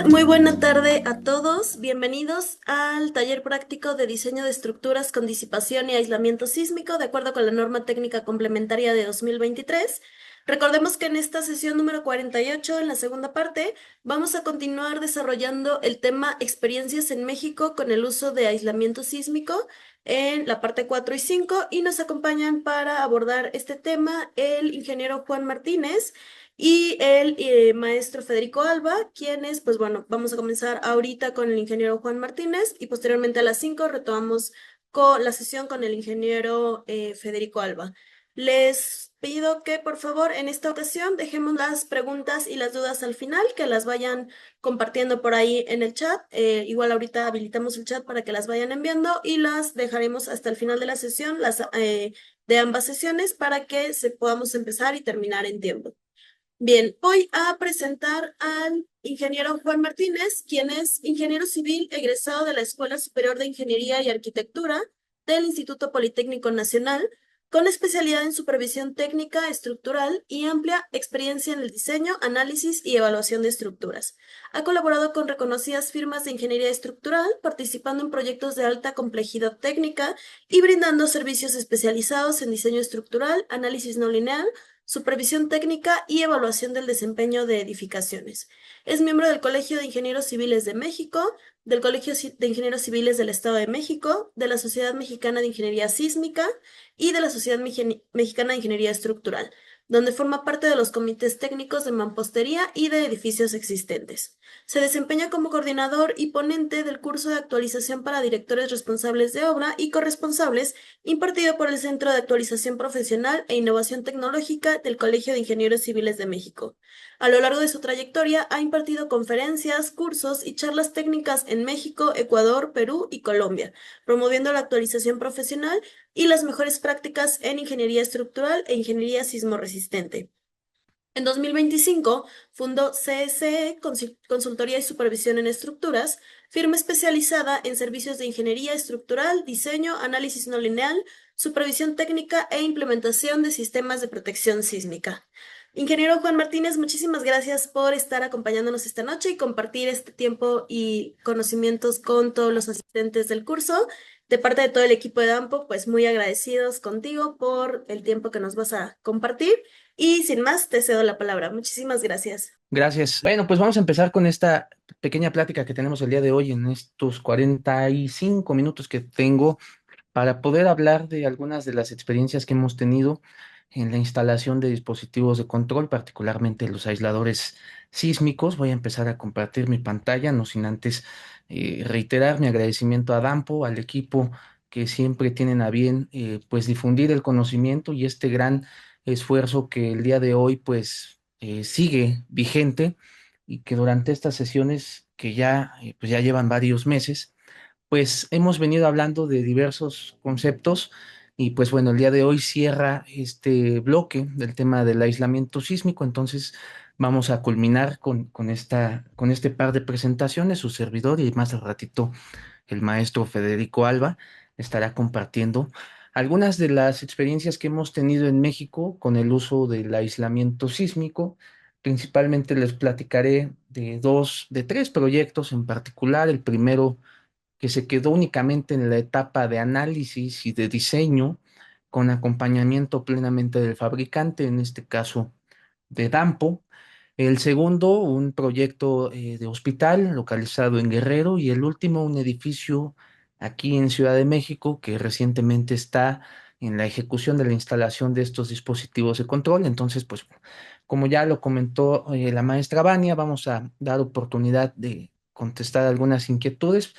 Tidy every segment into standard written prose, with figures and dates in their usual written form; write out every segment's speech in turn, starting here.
Muy buena tarde a todos. Bienvenidos al taller práctico de diseño de estructuras con disipación y aislamiento sísmico de acuerdo con la norma técnica complementaria de 2023. Recordemos que en esta sesión número 48, en la segunda parte, vamos a continuar desarrollando el tema experiencias en México con el uso de aislamiento sísmico en la parte 4 y 5 y nos acompañan para abordar este tema el ingeniero Juan Martínez y el maestro Federico Alba, quienes, pues bueno, vamos a comenzar ahorita con el ingeniero Juan Martínez y posteriormente a las 5 retomamos con la sesión con el ingeniero Federico Alba. Les pido que por favor en esta ocasión dejemos las preguntas y las dudas al final, que las vayan compartiendo por ahí en el chat. Igual ahorita habilitamos el chat para que las vayan enviando y las dejaremos hasta el final de la sesión, las de ambas sesiones, para que podamos empezar y terminar en tiempo. Bien, voy a presentar al ingeniero Juan Martínez, quien es ingeniero civil egresado de la Escuela Superior de Ingeniería y Arquitectura del Instituto Politécnico Nacional, con especialidad en supervisión técnica estructural y amplia experiencia en el diseño, análisis y evaluación de estructuras. Ha colaborado con reconocidas firmas de ingeniería estructural, participando en proyectos de alta complejidad técnica y brindando servicios especializados en diseño estructural, análisis no lineal, supervisión técnica y evaluación del desempeño de edificaciones. Es miembro del Colegio de Ingenieros Civiles de México, del Colegio de Ingenieros Civiles del Estado de México, de la Sociedad Mexicana de Ingeniería Sísmica y de la Sociedad Mexicana de Ingeniería Estructural, donde forma parte de los comités técnicos de mampostería y de edificios existentes. Se desempeña como coordinador y ponente del curso de actualización para directores responsables de obra y corresponsables impartido por el Centro de Actualización Profesional e Innovación Tecnológica del Colegio de Ingenieros Civiles de México. A lo largo de su trayectoria ha impartido conferencias, cursos y charlas técnicas en México, Ecuador, Perú y Colombia, promoviendo la actualización profesional y las mejores prácticas en ingeniería estructural e ingeniería sismorresistente. En 2025 fundó CSE, Consultoría y Supervisión en Estructuras, firma especializada en servicios de ingeniería estructural, diseño, análisis no lineal, supervisión técnica e implementación de sistemas de protección sísmica. Ingeniero Juan Martínez, muchísimas gracias por estar acompañándonos esta noche y compartir este tiempo y conocimientos con todos los asistentes del curso. De parte de todo el equipo de DAMPO, pues muy agradecidos contigo por el tiempo que nos vas a compartir. Y sin más, te cedo la palabra. Muchísimas gracias. Gracias. Bueno, pues vamos a empezar con esta pequeña plática que tenemos el día de hoy en estos 45 minutos que tengo para poder hablar de algunas de las experiencias que hemos tenido en la instalación de dispositivos de control, particularmente los aisladores sísmicos. Voy a empezar a compartir mi pantalla, no sin antes reiterar mi agradecimiento a Dampo, al equipo que siempre tienen a bien pues difundir el conocimiento y este gran esfuerzo que el día de hoy pues sigue vigente y que durante estas sesiones que ya pues ya llevan varios meses pues hemos venido hablando de diversos conceptos y pues bueno, el día de hoy cierra este bloque del tema del aislamiento sísmico, entonces vamos a culminar con este par de presentaciones, su servidor y más al ratito el maestro Federico Alba estará compartiendo algunas de las experiencias que hemos tenido en México con el uso del aislamiento sísmico. Principalmente les platicaré de tres proyectos en particular. El primero que se quedó únicamente en la etapa de análisis y de diseño, con acompañamiento plenamente del fabricante, en este caso de Dampo. El segundo, un proyecto de hospital localizado en Guerrero. Y el último, un edificio aquí en Ciudad de México que recientemente está en la ejecución de la instalación de estos dispositivos de control. Entonces, pues, como ya lo comentó la maestra Vania, vamos a dar oportunidad de contestar algunas inquietudes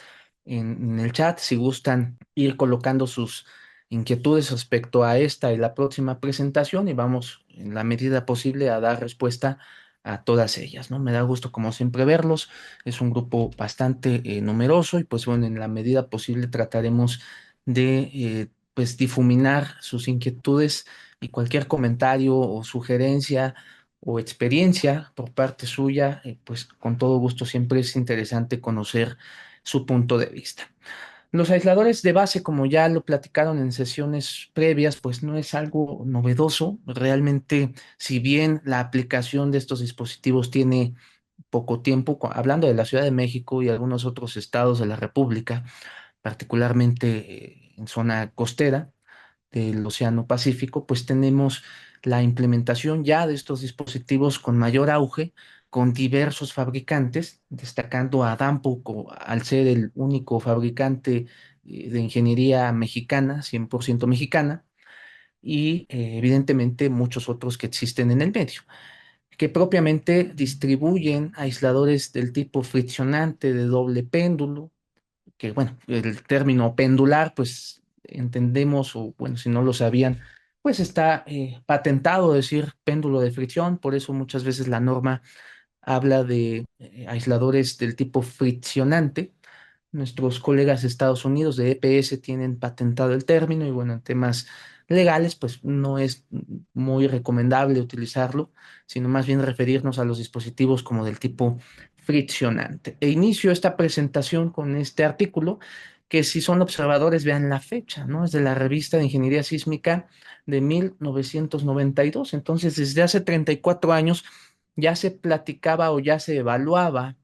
en el chat, si gustan ir colocando sus inquietudes respecto a esta y la próxima presentación, y vamos en la medida posible a dar respuesta a todas ellas, ¿no? Me da gusto como siempre verlos, es un grupo bastante numeroso y pues bueno, en la medida posible trataremos de pues difuminar sus inquietudes y cualquier comentario o sugerencia o experiencia por parte suya, pues con todo gusto siempre es interesante conocer su punto de vista. Los aisladores de base, como ya lo platicaron en sesiones previas, pues no es algo novedoso. Realmente, si bien la aplicación de estos dispositivos tiene poco tiempo, hablando de la Ciudad de México y algunos otros estados de la República, particularmente en zona costera del Océano Pacífico, pues tenemos la implementación ya de estos dispositivos con mayor auge, con diversos fabricantes, destacando a Dampo al ser el único fabricante de ingeniería mexicana, 100% mexicana, y evidentemente muchos otros que existen en el medio, que propiamente distribuyen aisladores del tipo friccionante de doble péndulo, que bueno, el término pendular, pues entendemos, o bueno, si no lo sabían, pues está patentado decir péndulo de fricción, por eso muchas veces la norma habla de aisladores del tipo friccionante. Nuestros colegas de Estados Unidos de EPS tienen patentado el término y bueno, en temas legales, pues no es muy recomendable utilizarlo, sino más bien referirnos a los dispositivos como del tipo friccionante. E inicio esta presentación con este artículo que si son observadores vean la fecha, ¿no? Es de la revista de Ingeniería Sísmica de 1992. Entonces, desde hace 34 años ya se platicaba o ya se evaluaba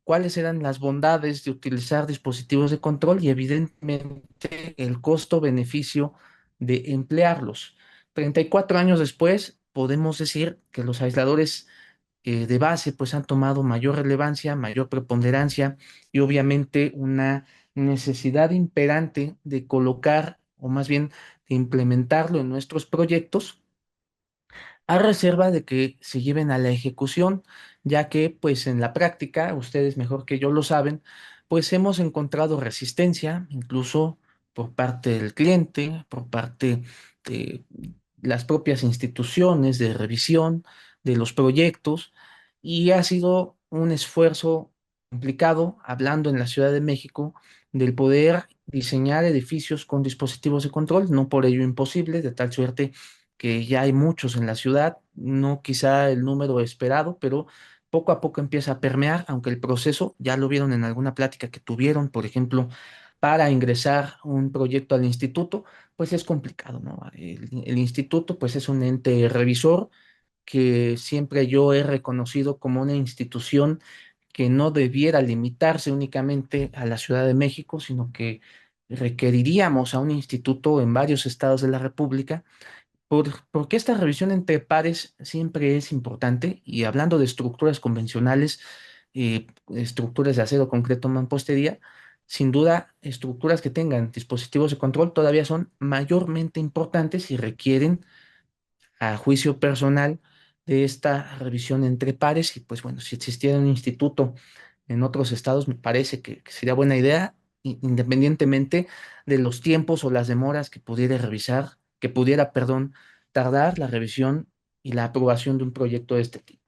cuáles eran las bondades de utilizar dispositivos de control y evidentemente el costo-beneficio de emplearlos. 34 años después, podemos decir que los aisladores de base pues han tomado mayor relevancia, mayor preponderancia y obviamente una necesidad imperante de colocar o más bien de implementarlo en nuestros proyectos a reserva de que se lleven a la ejecución, ya que pues en la práctica, ustedes mejor que yo lo saben, pues hemos encontrado resistencia, incluso por parte del cliente, por parte de las propias instituciones de revisión de los proyectos, y ha sido un esfuerzo complicado, hablando en la Ciudad de México, del poder diseñar edificios con dispositivos de control, no por ello imposible, de tal suerte que ya hay muchos en la ciudad, no quizá el número esperado, pero poco a poco empieza a permear, aunque el proceso, ya lo vieron en alguna plática que tuvieron, por ejemplo, para ingresar un proyecto al instituto, pues es complicado, ¿no? El instituto, pues es un ente revisor que siempre yo he reconocido como una institución que no debiera limitarse únicamente a la Ciudad de México, sino que requeriríamos a un instituto en varios estados de la República porque esta revisión entre pares siempre es importante y hablando de estructuras convencionales, estructuras de acero, concreto, mampostería, sin duda, estructuras que tengan dispositivos de control todavía son mayormente importantes y requieren, a juicio personal, de esta revisión entre pares. Y pues bueno, si existiera un instituto en otros estados, me parece que sería buena idea, independientemente de los tiempos o las demoras que pudiera revisar, que pudiera, perdón, tardar la revisión y la aprobación de un proyecto de este tipo.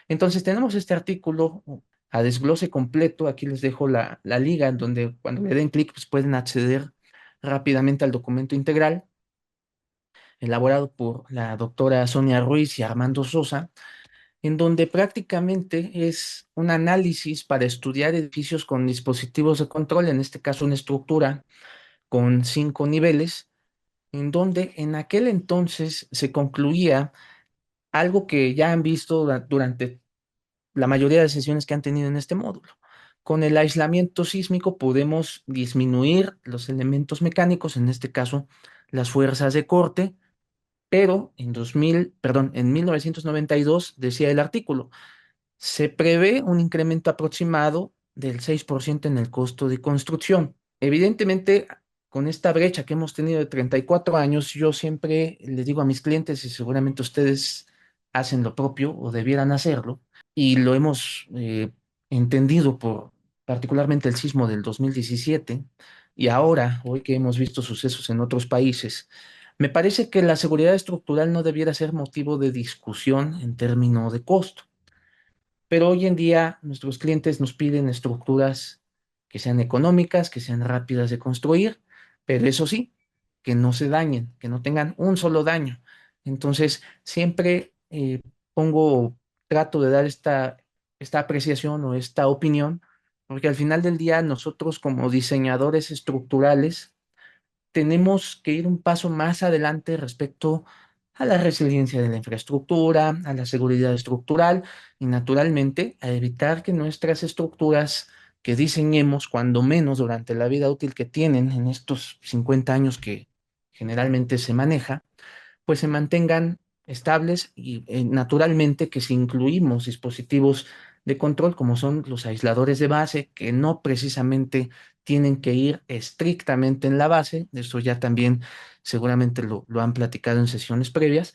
Entonces, tenemos este artículo a desglose completo. Aquí les dejo la liga en donde cuando le den clic, pues pueden acceder rápidamente al documento integral elaborado por la doctora Sonia Ruiz y Armando Sosa, en donde prácticamente es un análisis para estudiar edificios con dispositivos de control, en este caso una estructura con 5 niveles, en donde en aquel entonces se concluía algo que ya han visto durante la mayoría de sesiones que han tenido en este módulo. Con el aislamiento sísmico podemos disminuir los elementos mecánicos, en este caso las fuerzas de corte, pero en 1992 decía el artículo, se prevé un incremento aproximado del 6% en el costo de construcción. Evidentemente, con esta brecha que hemos tenido de 34 años, yo siempre les digo a mis clientes, y seguramente ustedes hacen lo propio o debieran hacerlo, y lo hemos entendido por particularmente el sismo del 2017 y ahora, hoy que hemos visto sucesos en otros países, me parece que la seguridad estructural no debiera ser motivo de discusión en términos de costo. Pero hoy en día nuestros clientes nos piden estructuras que sean económicas, que sean rápidas de construir, pero eso sí, que no se dañen, que no tengan un solo daño. Entonces, siempre trato de dar esta apreciación o esta opinión, porque al final del día nosotros como diseñadores estructurales tenemos que ir un paso más adelante respecto a la resiliencia de la infraestructura, a la seguridad estructural y naturalmente a evitar que nuestras estructuras que diseñemos, cuando menos durante la vida útil que tienen en estos 50 años que generalmente se maneja, pues se mantengan estables y naturalmente que si incluimos dispositivos de control como son los aisladores de base, que no precisamente tienen que ir estrictamente en la base, eso ya también seguramente lo han platicado en sesiones previas,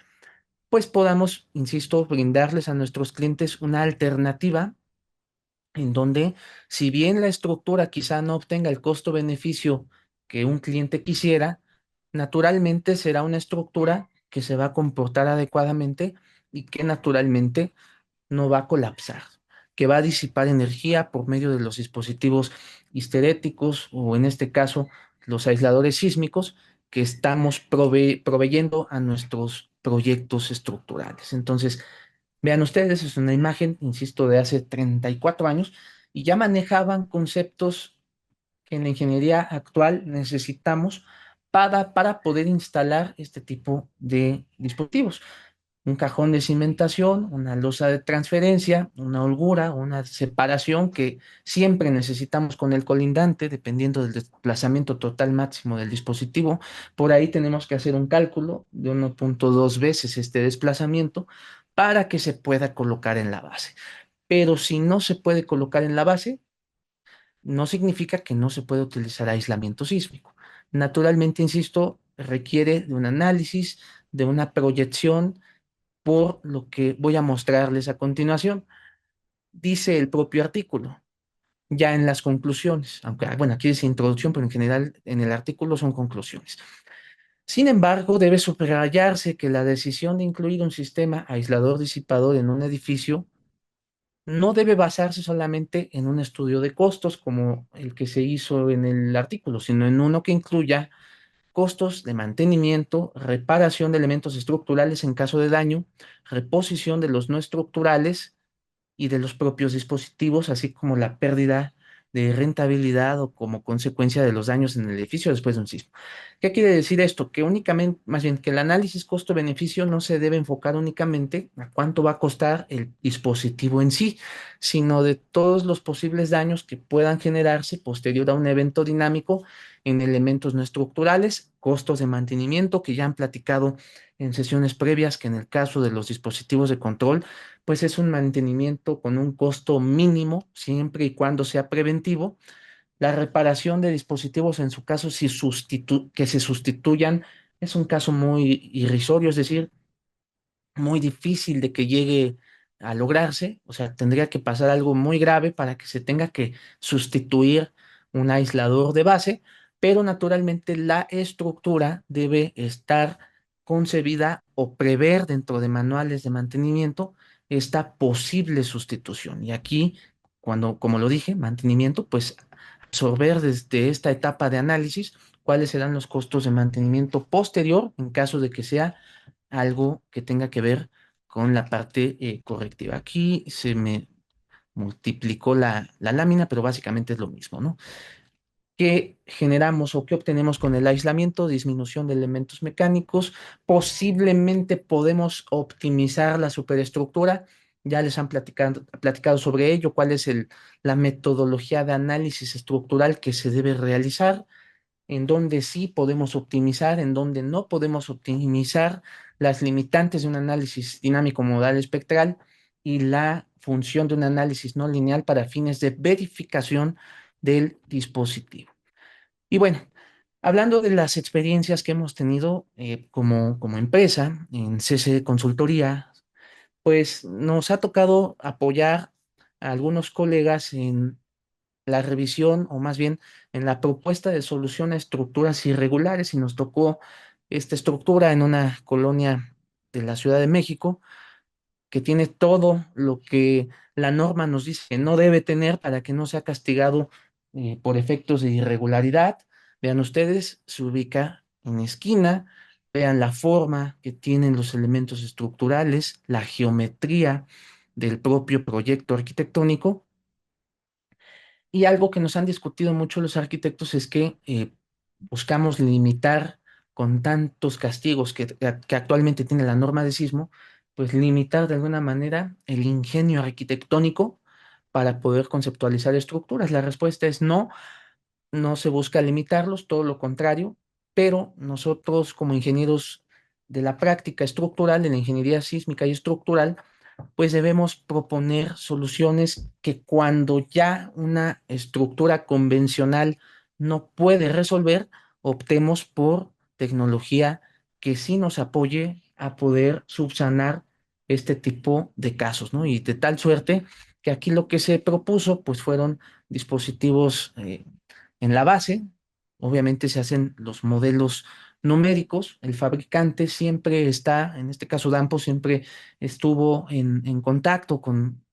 pues podamos, insisto, brindarles a nuestros clientes una alternativa en donde, si bien la estructura quizá no obtenga el costo-beneficio que un cliente quisiera, naturalmente será una estructura que se va a comportar adecuadamente y que naturalmente no va a colapsar, que va a disipar energía por medio de los dispositivos histeréticos o en este caso los aisladores sísmicos que estamos proveyendo a nuestros proyectos estructurales. Entonces, vean ustedes, es una imagen, insisto, de hace 34 años y ya manejaban conceptos que en la ingeniería actual necesitamos para poder instalar este tipo de dispositivos. Un cajón de cimentación, una losa de transferencia, una holgura, una separación que siempre necesitamos con el colindante, dependiendo del desplazamiento total máximo del dispositivo. Por ahí tenemos que hacer un cálculo de 1.2 veces este desplazamiento para que se pueda colocar en la base. Pero si no se puede colocar en la base, no significa que no se puede utilizar aislamiento sísmico. Naturalmente, insisto, requiere de un análisis, de una proyección por lo que voy a mostrarles a continuación. Dice el propio artículo, ya en las conclusiones, aunque, bueno, aquí dice introducción, pero en general en el artículo son conclusiones. Sin embargo, debe subrayarse que la decisión de incluir un sistema aislador disipador en un edificio no debe basarse solamente en un estudio de costos como el que se hizo en el artículo, sino en uno que incluya costos de mantenimiento, reparación de elementos estructurales en caso de daño, reposición de los no estructurales y de los propios dispositivos, así como la pérdida de rentabilidad o como consecuencia de los daños en el edificio después de un sismo. ¿Qué quiere decir esto? Que únicamente, más bien, que el análisis costo-beneficio no se debe enfocar únicamente a cuánto va a costar el dispositivo en sí, sino de todos los posibles daños que puedan generarse posterior a un evento dinámico en elementos no estructurales, costos de mantenimiento que ya han platicado en sesiones previas, que en el caso de los dispositivos de control pues es un mantenimiento con un costo mínimo, siempre y cuando sea preventivo. La reparación de dispositivos, en su caso, si que se sustituyan, es un caso muy irrisorio, es decir, muy difícil de que llegue a lograrse, o sea, tendría que pasar algo muy grave para que se tenga que sustituir un aislador de base, pero naturalmente la estructura debe estar concebida o prever dentro de manuales de mantenimiento esta posible sustitución. Y aquí, cuando, como lo dije, mantenimiento, pues absorber desde esta etapa de análisis cuáles serán los costos de mantenimiento posterior en caso de que sea algo que tenga que ver con la parte correctiva. Aquí se me multiplicó la lámina, pero básicamente es lo mismo, ¿no? ¿Qué generamos o qué obtenemos con el aislamiento? Disminución de elementos mecánicos. Posiblemente podemos optimizar la superestructura. Ya les han platicado sobre ello, cuál es la metodología de análisis estructural que se debe realizar, en donde sí podemos optimizar, en donde no podemos optimizar, las limitantes de un análisis dinámico modal espectral y la función de un análisis no lineal para fines de verificación del dispositivo. Y bueno, hablando de las experiencias que hemos tenido como empresa en CC Consultoría, pues nos ha tocado apoyar a algunos colegas en la revisión o más bien en la propuesta de solución a estructuras irregulares y nos tocó esta estructura en una colonia de la Ciudad de México que tiene todo lo que la norma nos dice que no debe tener para que no sea castigado por efectos de irregularidad. Vean ustedes, se ubica en esquina, vean la forma que tienen los elementos estructurales, la geometría del propio proyecto arquitectónico. Y algo que nos han discutido mucho los arquitectos es que buscamos limitar con tantos castigos que actualmente tiene la norma de sismo, pues limitar de alguna manera el ingenio arquitectónico para poder conceptualizar estructuras. La respuesta es no, no se busca limitarlos, todo lo contrario, pero nosotros como ingenieros de la práctica estructural, de la ingeniería sísmica y estructural, pues debemos proponer soluciones que cuando ya una estructura convencional no puede resolver, optemos por tecnología que sí nos apoye a poder subsanar este tipo de casos, ¿no? Y de tal suerte que aquí lo que se propuso, pues fueron dispositivos en la base. Obviamente se hacen los modelos numéricos, el fabricante siempre está, en este caso Dampo, siempre estuvo en contacto con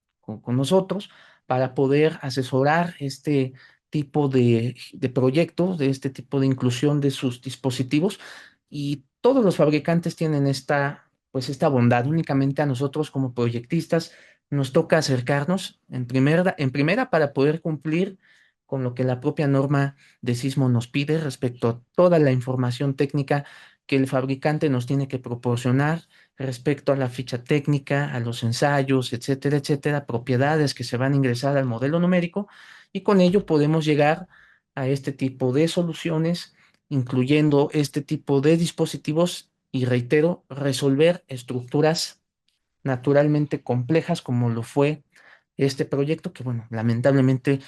nosotros para poder asesorar este tipo de proyectos, de este tipo de inclusión de sus dispositivos. Y todos los fabricantes tienen pues esta bondad. Únicamente a nosotros como proyectistas nos toca acercarnos en primera para poder cumplir con lo que la propia norma de sismo nos pide respecto a toda la información técnica que el fabricante nos tiene que proporcionar respecto a la ficha técnica, a los ensayos, etcétera, etcétera, propiedades que se van a ingresar al modelo numérico, y con ello podemos llegar a este tipo de soluciones, incluyendo este tipo de dispositivos y, reitero, resolver estructuras naturalmente complejas como lo fue este proyecto que, bueno, lamentablemente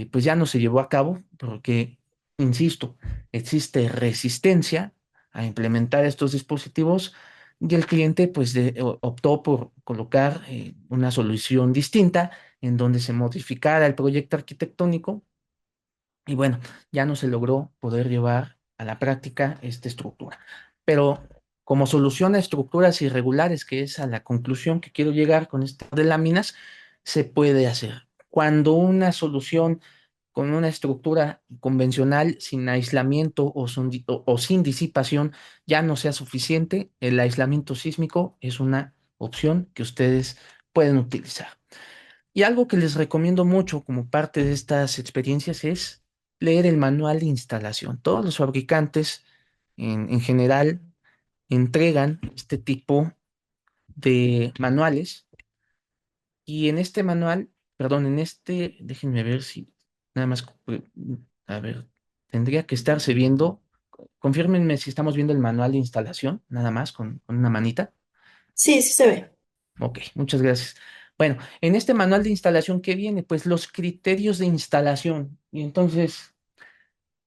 pues ya no se llevó a cabo porque, insisto, existe resistencia a implementar estos dispositivos, y el cliente pues optó por colocar una solución distinta en donde se modificara el proyecto arquitectónico, y bueno, ya no se logró poder llevar a la práctica esta estructura. Pero como solución a estructuras irregulares, que es a la conclusión que quiero llegar con esto de láminas, se puede hacer. Cuando una solución con una estructura convencional sin aislamiento o sin disipación ya no sea suficiente, el aislamiento sísmico es una opción que ustedes pueden utilizar. Y algo que les recomiendo mucho como parte de estas experiencias es leer el manual de instalación. Todos los fabricantes en general entregan este tipo de manuales, y en este manual, perdón, déjenme ver si nada más, a ver, tendría que estarse viendo, confírmenme si estamos viendo el manual de instalación, nada más con una manita. Sí, sí se ve. Ok, muchas gracias. Bueno, en este manual de instalación, ¿qué viene? Pues los criterios de instalación. Y entonces,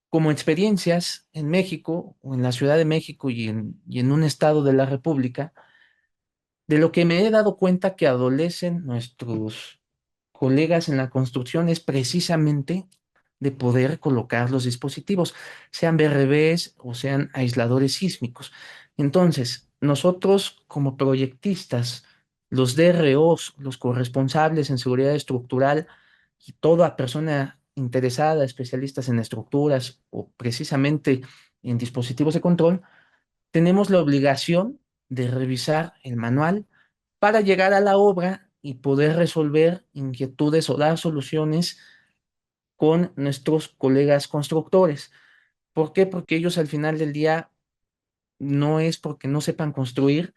como experiencias en México o en la Ciudad de México y en un estado de la República, de lo que me he dado cuenta que adolecen nuestros colegas en la construcción es precisamente de poder colocar los dispositivos, sean BRBs o sean aisladores sísmicos. Entonces, nosotros como proyectistas, los DROs, los corresponsables en seguridad estructural y toda persona interesada, especialistas en estructuras o precisamente en dispositivos de control, tenemos la obligación de revisar el manual para llegar a la obra y poder resolver inquietudes o dar soluciones con nuestros colegas constructores. ¿Por qué? Porque ellos al final del día no es porque no sepan construir,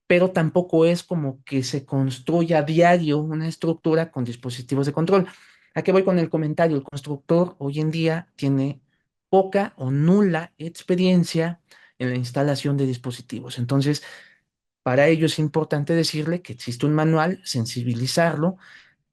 pero tampoco es como que se construya a diario una estructura con dispositivos de control. ¿A qué voy con el comentario? El constructor hoy en día tiene poca o nula experiencia en la instalación de dispositivos. Entonces, para ello es importante decirle que existe un manual, sensibilizarlo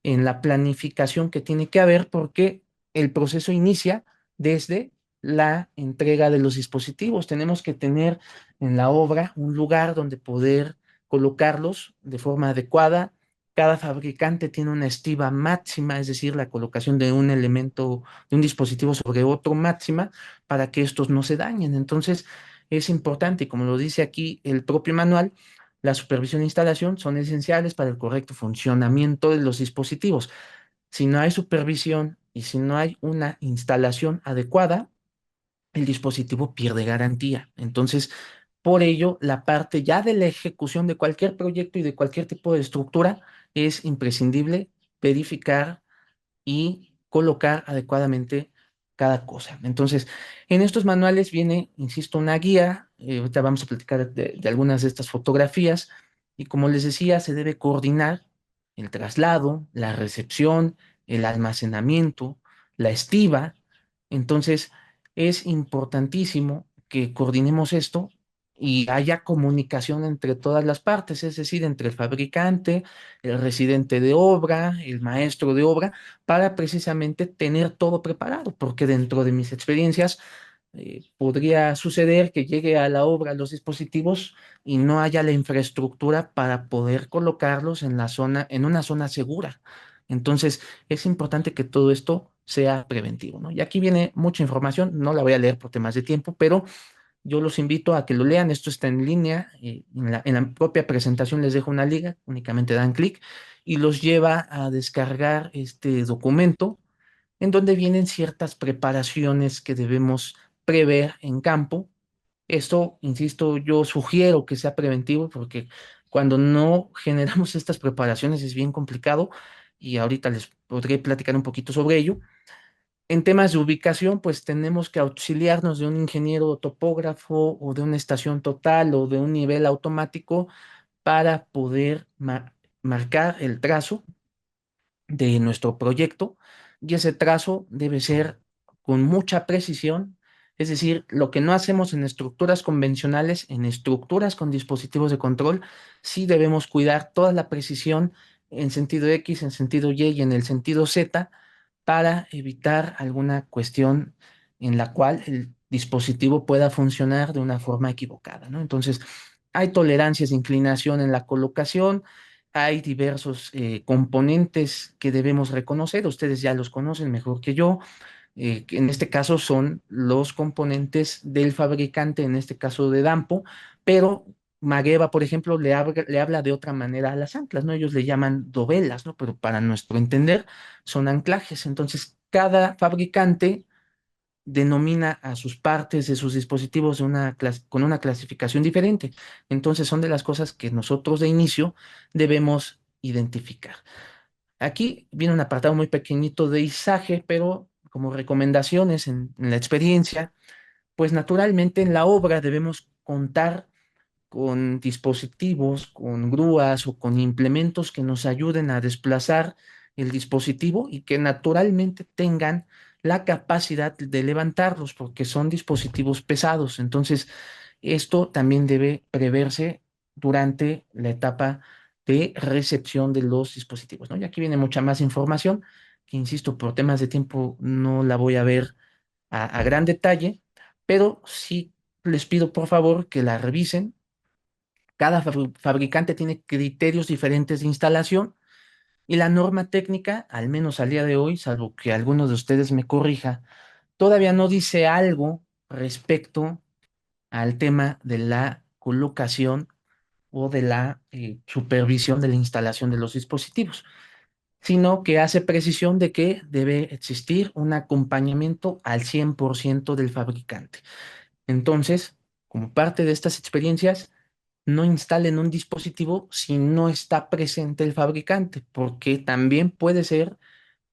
en la planificación que tiene que haber, porque el proceso inicia desde la entrega de los dispositivos. Tenemos que tener en la obra un lugar donde poder colocarlos de forma adecuada. Cada fabricante tiene una estiva máxima, es decir, la colocación de un elemento, de un dispositivo sobre otro máxima, para que estos no se dañen. Entonces, es importante, y como lo dice aquí el propio manual, la supervisión e instalación son esenciales para el correcto funcionamiento de los dispositivos. Si no hay supervisión y si no hay una instalación adecuada, el dispositivo pierde garantía. Entonces, por ello, la parte ya de la ejecución de cualquier proyecto y de cualquier tipo de estructura es imprescindible verificar y colocar adecuadamente cada cosa. Entonces, en estos manuales viene, insisto, una guía. Ahorita vamos a platicar de algunas de estas fotografías. Y como les decía, se debe coordinar el traslado, la recepción, el almacenamiento, la estiba. Entonces, es importantísimo que coordinemos esto y haya comunicación entre todas las partes, es decir, entre el fabricante, el residente de obra, el maestro de obra, para precisamente tener todo preparado, porque dentro de mis experiencias podría suceder que llegue a la obra los dispositivos y no haya la infraestructura para poder colocarlos en la zona, en una zona segura. Entonces, es importante que todo esto sea preventivo, ¿no? Y aquí viene mucha información, no la voy a leer por temas de tiempo, pero yo los invito a que lo lean. Esto está en línea. En la propia presentación les dejo una liga, únicamente dan clic y los lleva a descargar este documento en donde vienen ciertas preparaciones que debemos prever en campo. Esto, insisto, yo sugiero que sea preventivo porque cuando no generamos estas preparaciones es bien complicado y ahorita les podré platicar un poquito sobre ello. En temas de ubicación, pues tenemos que auxiliarnos de un ingeniero topógrafo o de una estación total o de un nivel automático para poder marcar el trazo de nuestro proyecto y ese trazo debe ser con mucha precisión, es decir, lo que no hacemos en estructuras convencionales, en estructuras con dispositivos de control, sí debemos cuidar toda la precisión en sentido X, en sentido Y y en el sentido Z para evitar alguna cuestión en la cual el dispositivo pueda funcionar de una forma equivocada, ¿no? Entonces, hay tolerancias de inclinación en la colocación, hay diversos componentes que debemos reconocer, ustedes ya los conocen mejor que yo, que en este caso son los componentes del fabricante, en este caso de Dampo, pero Magueva, por ejemplo, le habla de otra manera a las anclas, ¿no? Ellos le llaman dovelas, ¿no? Pero para nuestro entender son anclajes. Entonces, cada fabricante denomina a sus partes de sus dispositivos con una clasificación diferente. Entonces, son de las cosas que nosotros de inicio debemos identificar. Aquí viene un apartado muy pequeñito de izaje, pero como recomendaciones en la experiencia, pues naturalmente en la obra debemos contar con dispositivos, con grúas o con implementos que nos ayuden a desplazar el dispositivo y que naturalmente tengan la capacidad de levantarlos porque son dispositivos pesados. Entonces, esto también debe preverse durante la etapa de recepción de los dispositivos, ¿no? Y aquí viene mucha más información que, insisto, por temas de tiempo no la voy a ver a gran detalle, pero sí les pido por favor que la revisen. Cada fabricante tiene criterios diferentes de instalación y la norma técnica, al menos al día de hoy, salvo que alguno de ustedes me corrija, todavía no dice algo respecto al tema de la colocación o de la supervisión de la instalación de los dispositivos, sino que hace precisión de que debe existir un acompañamiento al 100% del fabricante. Entonces, como parte de estas experiencias, no instalen un dispositivo si no está presente el fabricante, porque también puede ser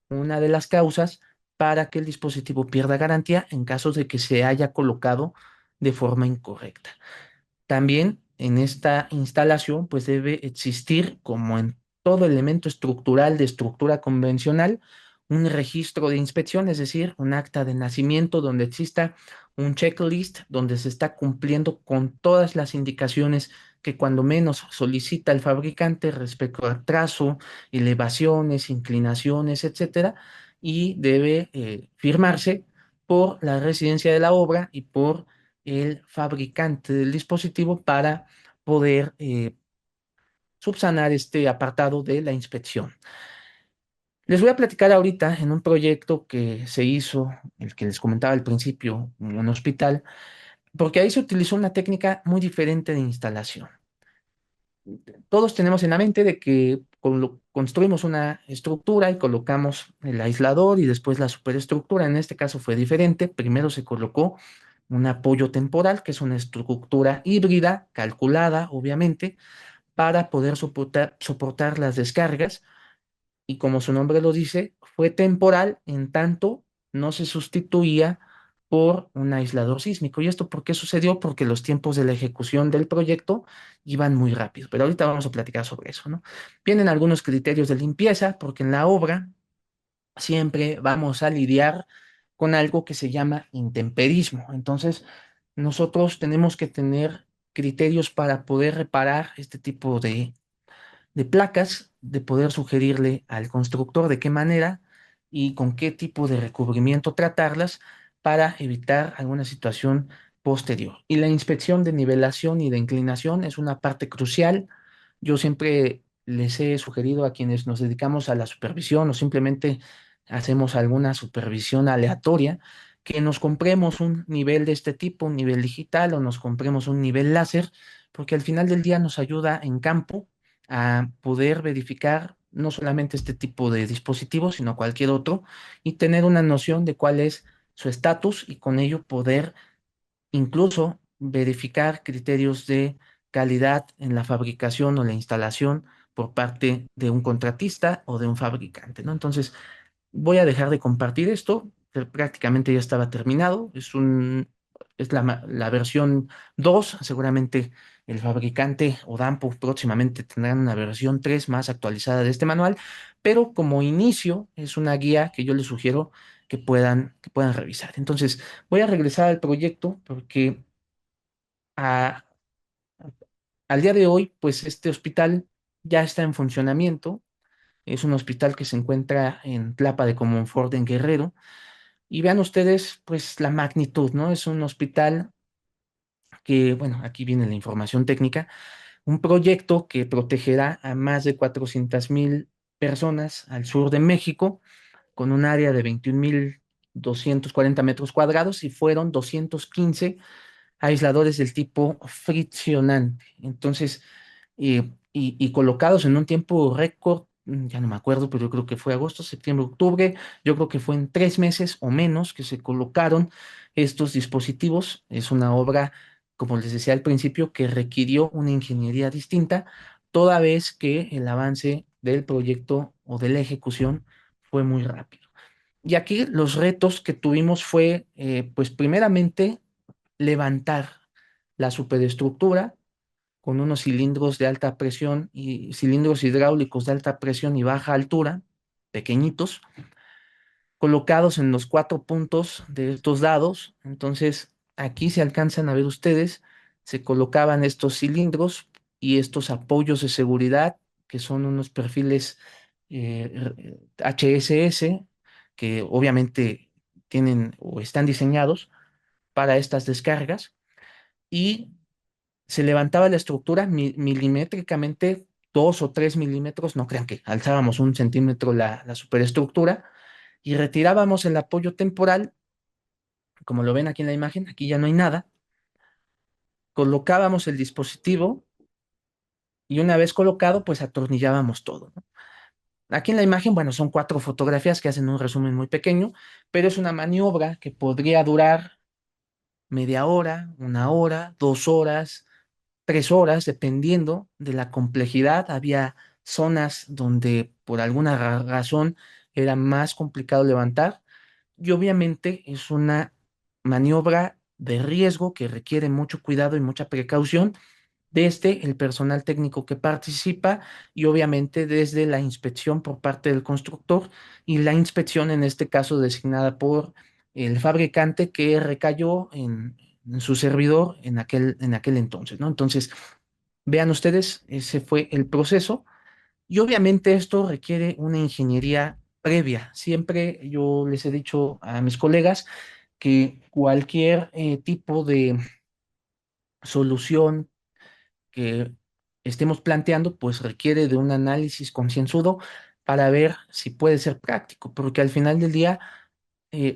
una de las causas para que el dispositivo pierda garantía en caso de que se haya colocado de forma incorrecta. También en esta instalación pues debe existir, como en todo elemento estructural de estructura convencional, un registro de inspección, es decir, un acta de nacimiento donde exista un checklist donde se está cumpliendo con todas las indicaciones que cuando menos solicita el fabricante respecto al trazo, elevaciones, inclinaciones, etcétera, y debe firmarse por la residencia de la obra y por el fabricante del dispositivo para poder subsanar este apartado de la inspección. Les voy a platicar ahorita en un proyecto que se hizo, el que les comentaba al principio, en un hospital, porque ahí se utilizó una técnica muy diferente de instalación. Todos tenemos en la mente de que construimos una estructura y colocamos el aislador y después la superestructura. En este caso fue diferente. Primero se colocó un apoyo temporal, que es una estructura híbrida, calculada, obviamente, para poder soportar las descargas. Y como su nombre lo dice, fue temporal en tanto no se sustituía por un aislador sísmico. ¿Y esto por qué sucedió? Porque los tiempos de la ejecución del proyecto iban muy rápido. Pero ahorita vamos a platicar sobre eso, ¿no? Vienen algunos criterios de limpieza, porque en la obra siempre vamos a lidiar con algo que se llama intemperismo. Entonces, nosotros tenemos que tener criterios para poder reparar este tipo de placas, de poder sugerirle al constructor de qué manera y con qué tipo de recubrimiento tratarlas para evitar alguna situación posterior. Y la inspección de nivelación y de inclinación es una parte crucial. Yo siempre les he sugerido a quienes nos dedicamos a la supervisión o simplemente hacemos alguna supervisión aleatoria, que nos compremos un nivel de este tipo, un nivel digital o nos compremos un nivel láser, porque al final del día nos ayuda en campo a poder verificar no solamente este tipo de dispositivos, sino cualquier otro, y tener una noción de cuál es su estatus y con ello poder incluso verificar criterios de calidad en la fabricación o la instalación por parte de un contratista o de un fabricante, ¿no? Entonces, voy a dejar de compartir esto. Prácticamente ya estaba terminado. Es la versión 2. Seguramente el fabricante o Dampo próximamente tendrán una versión 3 más actualizada de este manual. Pero como inicio, es una guía que yo les sugiero que puedan revisar. Entonces, voy a regresar al proyecto porque a- al día de hoy, pues este hospital ya está en funcionamiento. Es un hospital que se encuentra en Tlapa de Comonfort, en Guerrero. Y vean ustedes, pues, la magnitud, ¿no? Es un hospital que, bueno, aquí viene la información técnica, un proyecto que protegerá a más de 400,000 personas al sur de México, con un área de 21,240 metros cuadrados y fueron 215 aisladores del tipo friccionante. Entonces, y colocados en un tiempo récord, ya no me acuerdo, pero yo creo que fue agosto, septiembre, octubre, yo creo que fue en 3 meses o menos que se colocaron estos dispositivos. Es una obra, como les decía al principio, que requirió una ingeniería distinta, toda vez que el avance del proyecto o de la ejecución fue muy rápido. Y aquí los retos que tuvimos fue, pues primeramente, levantar la superestructura con unos cilindros de alta presión y cilindros hidráulicos de alta presión y baja altura, pequeñitos, colocados en los 4 puntos de estos lados. Entonces, aquí se alcanzan a ver ustedes, se colocaban estos cilindros y estos apoyos de seguridad, que son unos perfiles HSS, que obviamente tienen o están diseñados para estas descargas. Y se levantaba la estructura milimétricamente, 2 o 3 milímetros, no crean que alzábamos 1 centímetro la superestructura y retirábamos el apoyo temporal, como lo ven aquí en la imagen, aquí ya no hay nada, colocábamos el dispositivo y una vez colocado, pues atornillábamos todo, ¿no? Aquí en la imagen, bueno, son 4 fotografías que hacen un resumen muy pequeño, pero es una maniobra que podría durar media hora, 1 hora, 2 horas, 3 horas, dependiendo de la complejidad. Había zonas donde por alguna razón era más complicado levantar y obviamente es una maniobra de riesgo que requiere mucho cuidado y mucha precaución desde el personal técnico que participa y obviamente desde la inspección por parte del constructor y la inspección en este caso designada por el fabricante que recayó en su servidor en aquel entonces, ¿no? Entonces, vean ustedes, ese fue el proceso y obviamente esto requiere una ingeniería previa. Siempre yo les he dicho a mis colegas que cualquier tipo de solución que estemos planteando, pues requiere de un análisis concienzudo para ver si puede ser práctico, porque al final del día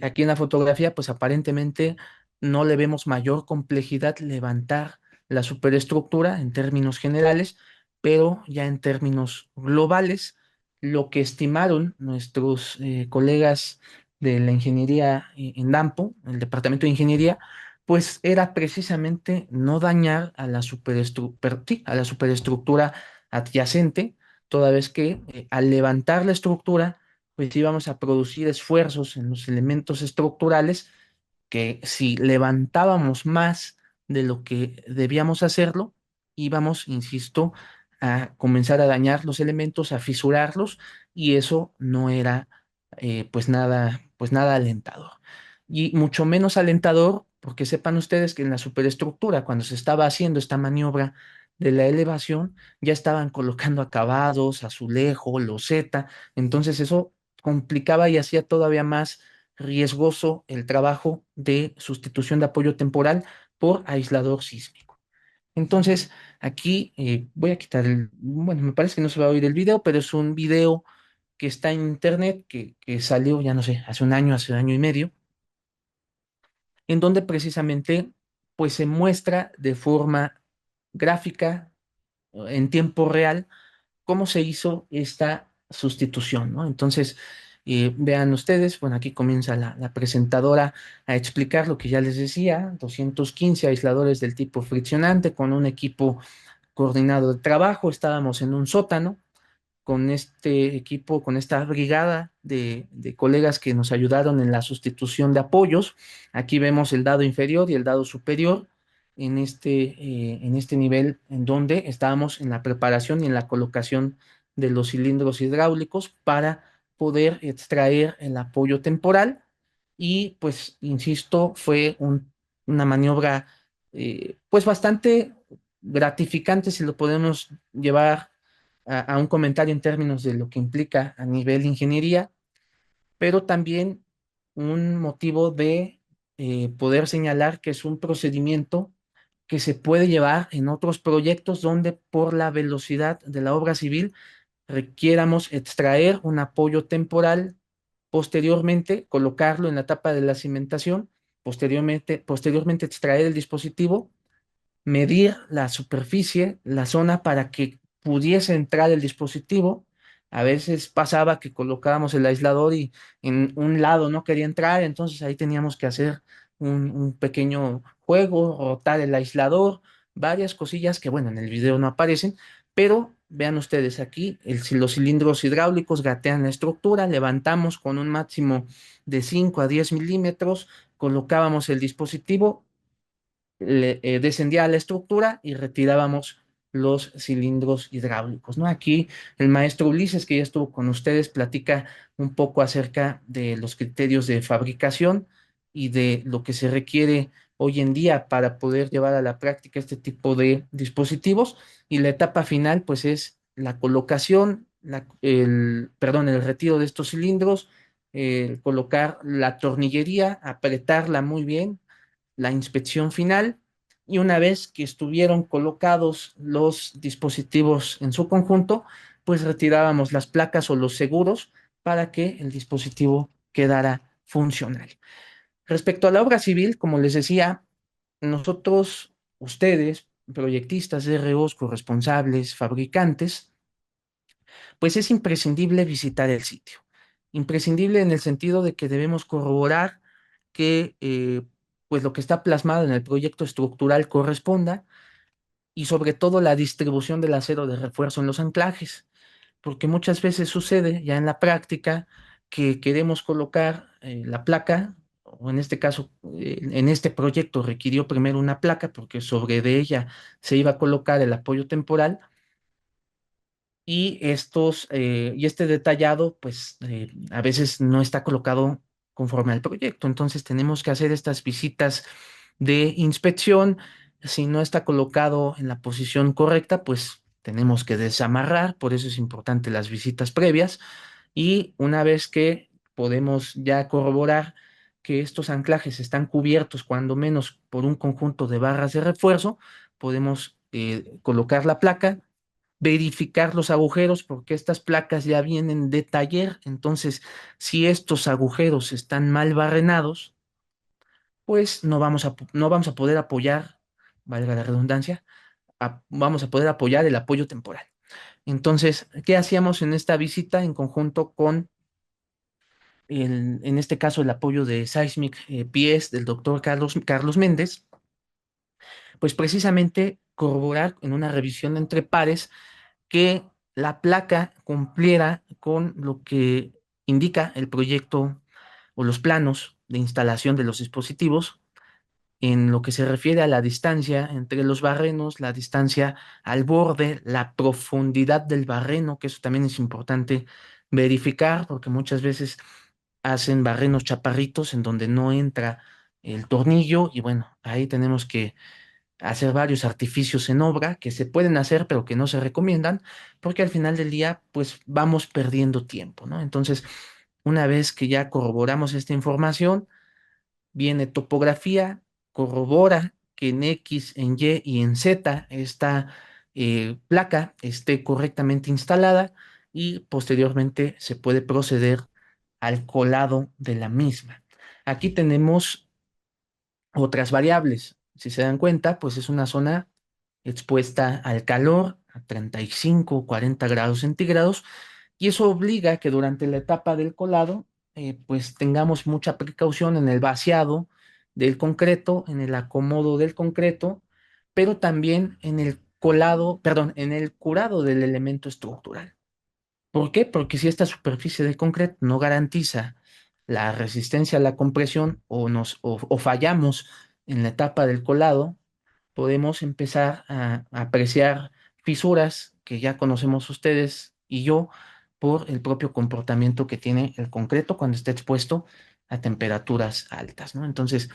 aquí en la fotografía, pues aparentemente no le vemos mayor complejidad levantar la superestructura en términos generales, pero ya en términos globales, lo que estimaron nuestros colegas de la ingeniería en Dampo, el departamento de ingeniería, pues era precisamente no dañar a la a la superestructura adyacente, toda vez que al levantar la estructura, pues íbamos a producir esfuerzos en los elementos estructurales que si levantábamos más de lo que debíamos hacerlo, íbamos, insisto, a comenzar a dañar los elementos, a fisurarlos, y eso no era pues nada alentador. Y mucho menos alentador, porque sepan ustedes que en la superestructura, cuando se estaba haciendo esta maniobra de la elevación, ya estaban colocando acabados, azulejo, loseta, entonces eso complicaba y hacía todavía más riesgoso el trabajo de sustitución de apoyo temporal por aislador sísmico. Entonces, aquí voy a quitar bueno, me parece que no se va a oír el video, pero es un video que está en internet, que salió, ya no sé, hace un año y medio, en donde precisamente pues se muestra de forma gráfica, en tiempo real, cómo se hizo esta sustitución, ¿no? Entonces, vean ustedes, bueno, aquí comienza la presentadora a explicar lo que ya les decía: 215 aisladores del tipo friccionante con un equipo coordinado de trabajo. Estábamos en un sótano con este equipo, con esta brigada de colegas que nos ayudaron en la sustitución de apoyos. Aquí vemos el dado inferior y el dado superior en este nivel en donde estábamos en la preparación y en la colocación de los cilindros hidráulicos para poder extraer el apoyo temporal. Y pues, insisto, fue una maniobra pues bastante gratificante, si lo podemos llevar a un comentario en términos de lo que implica a nivel de ingeniería, pero también un motivo de poder señalar que es un procedimiento que se puede llevar en otros proyectos donde por la velocidad de la obra civil requiéramos extraer un apoyo temporal, posteriormente colocarlo en la tapa de la cimentación, posteriormente extraer el dispositivo, medir la superficie, la zona para que pudiese entrar el dispositivo. A veces pasaba que colocábamos el aislador y en un lado no quería entrar, entonces ahí teníamos que hacer un pequeño juego, rotar el aislador, varias cosillas que, bueno, en el video no aparecen, pero vean ustedes aquí, si los cilindros hidráulicos gatean la estructura, levantamos con un máximo de 5 a 10 milímetros, colocábamos el dispositivo, descendía a la estructura y retirábamos los cilindros hidráulicos, ¿no? Aquí el maestro Ulises, que ya estuvo con ustedes, platica un poco acerca de los criterios de fabricación y de lo que se requiere hoy en día para poder llevar a la práctica este tipo de dispositivos. Y la etapa final, pues, es la colocación, el retiro de estos cilindros, colocar la tornillería, apretarla muy bien, la inspección final, y una vez que estuvieron colocados los dispositivos en su conjunto, pues retirábamos las placas o los seguros para que el dispositivo quedara funcional. Respecto a la obra civil, como les decía, nosotros, ustedes, proyectistas, ROs, corresponsables, fabricantes, pues es imprescindible visitar el sitio. Imprescindible en el sentido de que debemos corroborar que pues lo que está plasmado en el proyecto estructural corresponda, y sobre todo la distribución del acero de refuerzo en los anclajes, porque muchas veces sucede ya en la práctica que queremos colocar la placa, o en este caso, en este proyecto requirió primero una placa porque sobre de ella se iba a colocar el apoyo temporal, y este detallado, pues a veces no está colocado conforme al proyecto. Entonces tenemos que hacer estas visitas de inspección. Si no está colocado en la posición correcta, pues tenemos que desamarrar. Por eso es importante las visitas previas. Y una vez que podemos ya corroborar que estos anclajes están cubiertos, cuando menos por un conjunto de barras de refuerzo, podemos colocar la placa, verificar los agujeros, porque estas placas ya vienen de taller. Entonces, si estos agujeros están mal barrenados, pues no vamos a poder apoyar, valga la redundancia, vamos a poder apoyar el apoyo temporal. Entonces, ¿qué hacíamos en esta visita en conjunto con en este caso, el apoyo de Seismic PS del doctor Carlos Méndez? Pues precisamente corroborar en una revisión entre pares que la placa cumpliera con lo que indica el proyecto o los planos de instalación de los dispositivos en lo que se refiere a la distancia entre los barrenos, la distancia al borde, la profundidad del barreno, que eso también es importante verificar, porque muchas veces hacen barrenos chaparritos en donde no entra el tornillo y bueno, ahí tenemos que hacer varios artificios en obra que se pueden hacer pero que no se recomiendan porque al final del día pues vamos perdiendo tiempo, ¿no? Entonces, una vez que ya corroboramos esta información, viene topografía, corrobora que en X, en Y y en Z esta placa esté correctamente instalada y posteriormente se puede proceder al colado de la misma. Aquí tenemos otras variables. Si se dan cuenta, pues es una zona expuesta al calor, a 35, 40 grados centígrados, y eso obliga a que durante la etapa del colado, pues tengamos mucha precaución en el vaciado del concreto, en el acomodo del concreto, pero también en el colado, perdón, en el curado del elemento estructural. ¿Por qué? Porque si esta superficie de concreto no garantiza la resistencia a la compresión o fallamos en la etapa del colado, podemos empezar a apreciar fisuras que ya conocemos ustedes y yo por el propio comportamiento que tiene el concreto cuando está expuesto a temperaturas altas, ¿no? Entonces,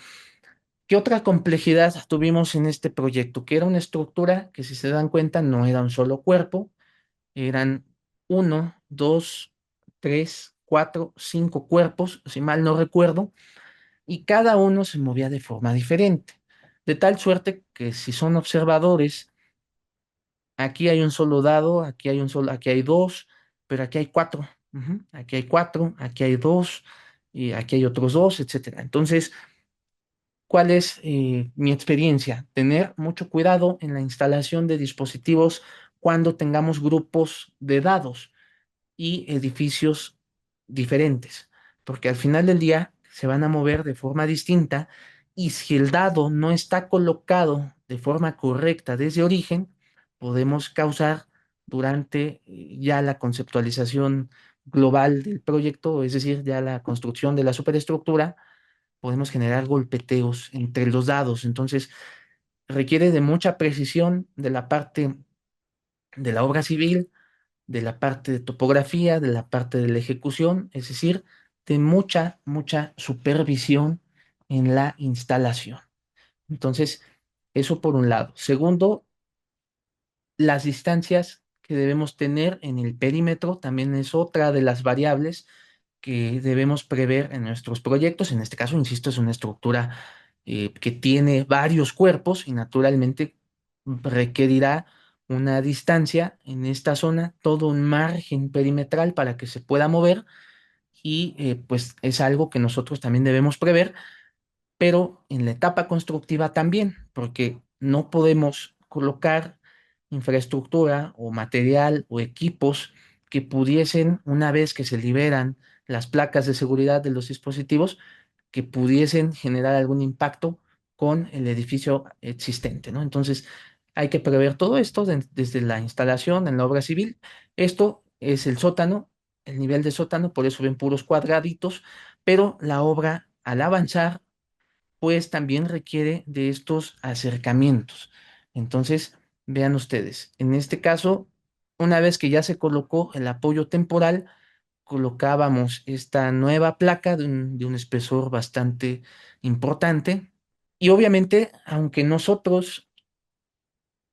¿qué otra complejidad tuvimos en este proyecto? Que era una estructura que, si se dan cuenta, no era un solo cuerpo, eran uno, dos, tres, cuatro, cinco cuerpos, si mal no recuerdo, y cada uno se movía de forma diferente. De tal suerte que si son observadores, aquí hay un solo dado, aquí hay un solo, aquí hay dos, pero aquí hay cuatro. Ujú, aquí hay cuatro, aquí hay dos, y aquí hay otros dos, etcétera. Entonces, ¿cuál es mi experiencia? Tener mucho cuidado en la instalación de dispositivos cuando tengamos grupos de dados y edificios diferentes, porque al final del día se van a mover de forma distinta y si el dado no está colocado de forma correcta desde origen, podemos causar durante ya la conceptualización global del proyecto, es decir, ya la construcción de la superestructura, podemos generar golpeteos entre los dados. Entonces, requiere de mucha precisión de la parte de la obra civil, de la parte de topografía, de la parte de la ejecución, es decir, de mucha, mucha supervisión en la instalación. Entonces, eso por un lado. Segundo, las distancias que debemos tener en el perímetro también es otra de las variables que debemos prever en nuestros proyectos. En este caso, insisto, es una estructura que tiene varios cuerpos y naturalmente requerirá una distancia en esta zona, todo un margen perimetral para que se pueda mover y pues es algo que nosotros también debemos prever, pero en la etapa constructiva también, porque no podemos colocar infraestructura o material o equipos que pudiesen, una vez que se liberan las placas de seguridad de los dispositivos, que pudiesen generar algún impacto con el edificio existente, ¿no? Entonces, hay que prever todo esto desde la instalación en la obra civil. Esto es el sótano, el nivel de sótano, por eso ven puros cuadraditos, pero la obra al avanzar pues también requiere de estos acercamientos. Entonces, vean ustedes, en este caso, una vez que ya se colocó el apoyo temporal, colocábamos esta nueva placa de un espesor bastante importante y obviamente, aunque nosotros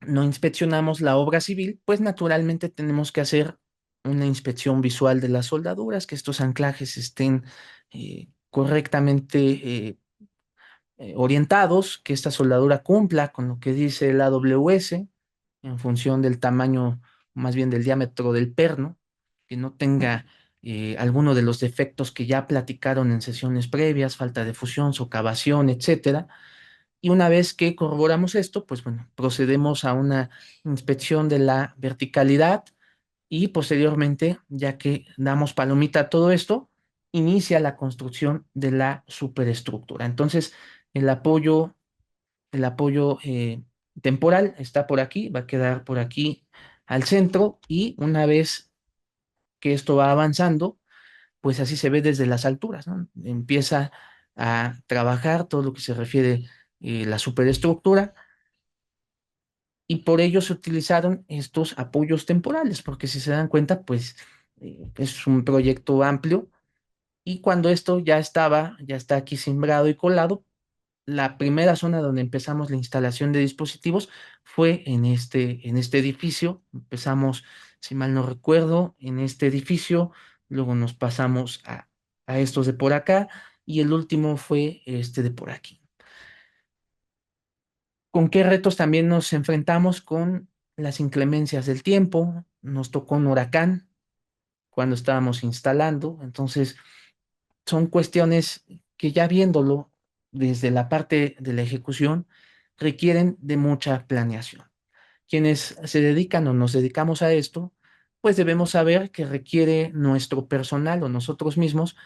no inspeccionamos la obra civil, pues naturalmente tenemos que hacer una inspección visual de las soldaduras, que estos anclajes estén correctamente orientados, que esta soldadura cumpla con lo que dice la AWS en función del tamaño, más bien del diámetro del perno, que no tenga alguno de los defectos que ya platicaron en sesiones previas, falta de fusión, socavación, etcétera. Y una vez que corroboramos esto, pues bueno, procedemos a una inspección de la verticalidad y posteriormente, ya que damos palomita a todo esto, inicia la construcción de la superestructura. Entonces, el apoyo, el apoyo temporal está por aquí, va a quedar por aquí al centro y una vez que esto va avanzando, pues así se ve desde las alturas, ¿no? Empieza a trabajar todo lo que se refiere la superestructura y por ello se utilizaron estos apoyos temporales, porque si se dan cuenta, pues es un proyecto amplio y cuando esto ya está aquí sembrado y colado, la primera zona donde empezamos la instalación de dispositivos fue en este edificio. Empezamos, si mal no recuerdo, en este edificio, luego nos pasamos a estos de por acá y el último fue este de por aquí. ¿Con qué retos también nos enfrentamos? Con las inclemencias del tiempo. Nos tocó un huracán cuando estábamos instalando, entonces son cuestiones que ya viéndolo desde la parte de la ejecución requieren de mucha planeación. Quienes se dedican o nos dedicamos a esto, pues debemos saber que requiere nuestro personal o nosotros mismos,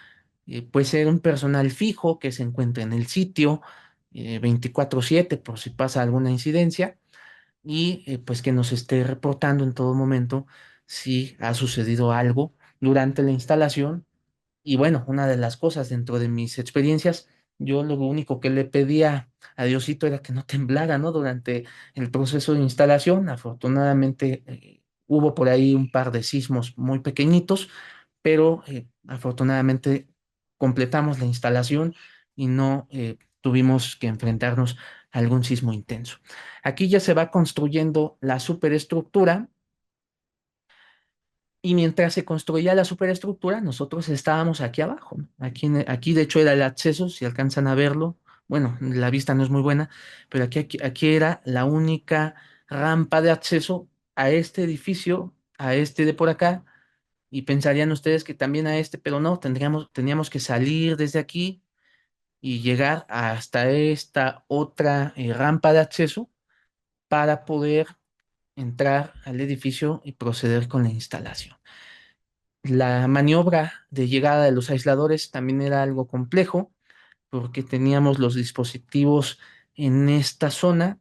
puede ser un personal fijo que se encuentre en el sitio 24/7 por si pasa alguna incidencia y pues que nos esté reportando en todo momento si ha sucedido algo durante la instalación y bueno, una de las cosas dentro de mis experiencias, yo lo único que le pedía a Diosito era que no temblara, ¿no? Durante el proceso de instalación. Afortunadamente, hubo por ahí un par de sismos muy pequeñitos, pero afortunadamente completamos la instalación y no tuvimos que enfrentarnos a algún sismo intenso. Aquí ya se va construyendo la superestructura y mientras se construía la superestructura, nosotros estábamos aquí abajo, ¿no? Aquí, aquí de hecho era el acceso, si alcanzan a verlo. Bueno, la vista no es muy buena, pero aquí era la única rampa de acceso a este edificio, a este de por acá, y pensarían ustedes que también a este, pero no, teníamos que salir desde aquí y llegar hasta esta otra rampa de acceso para poder entrar al edificio y proceder con la instalación. La maniobra de llegada de los aisladores también era algo complejo porque teníamos los dispositivos en esta zona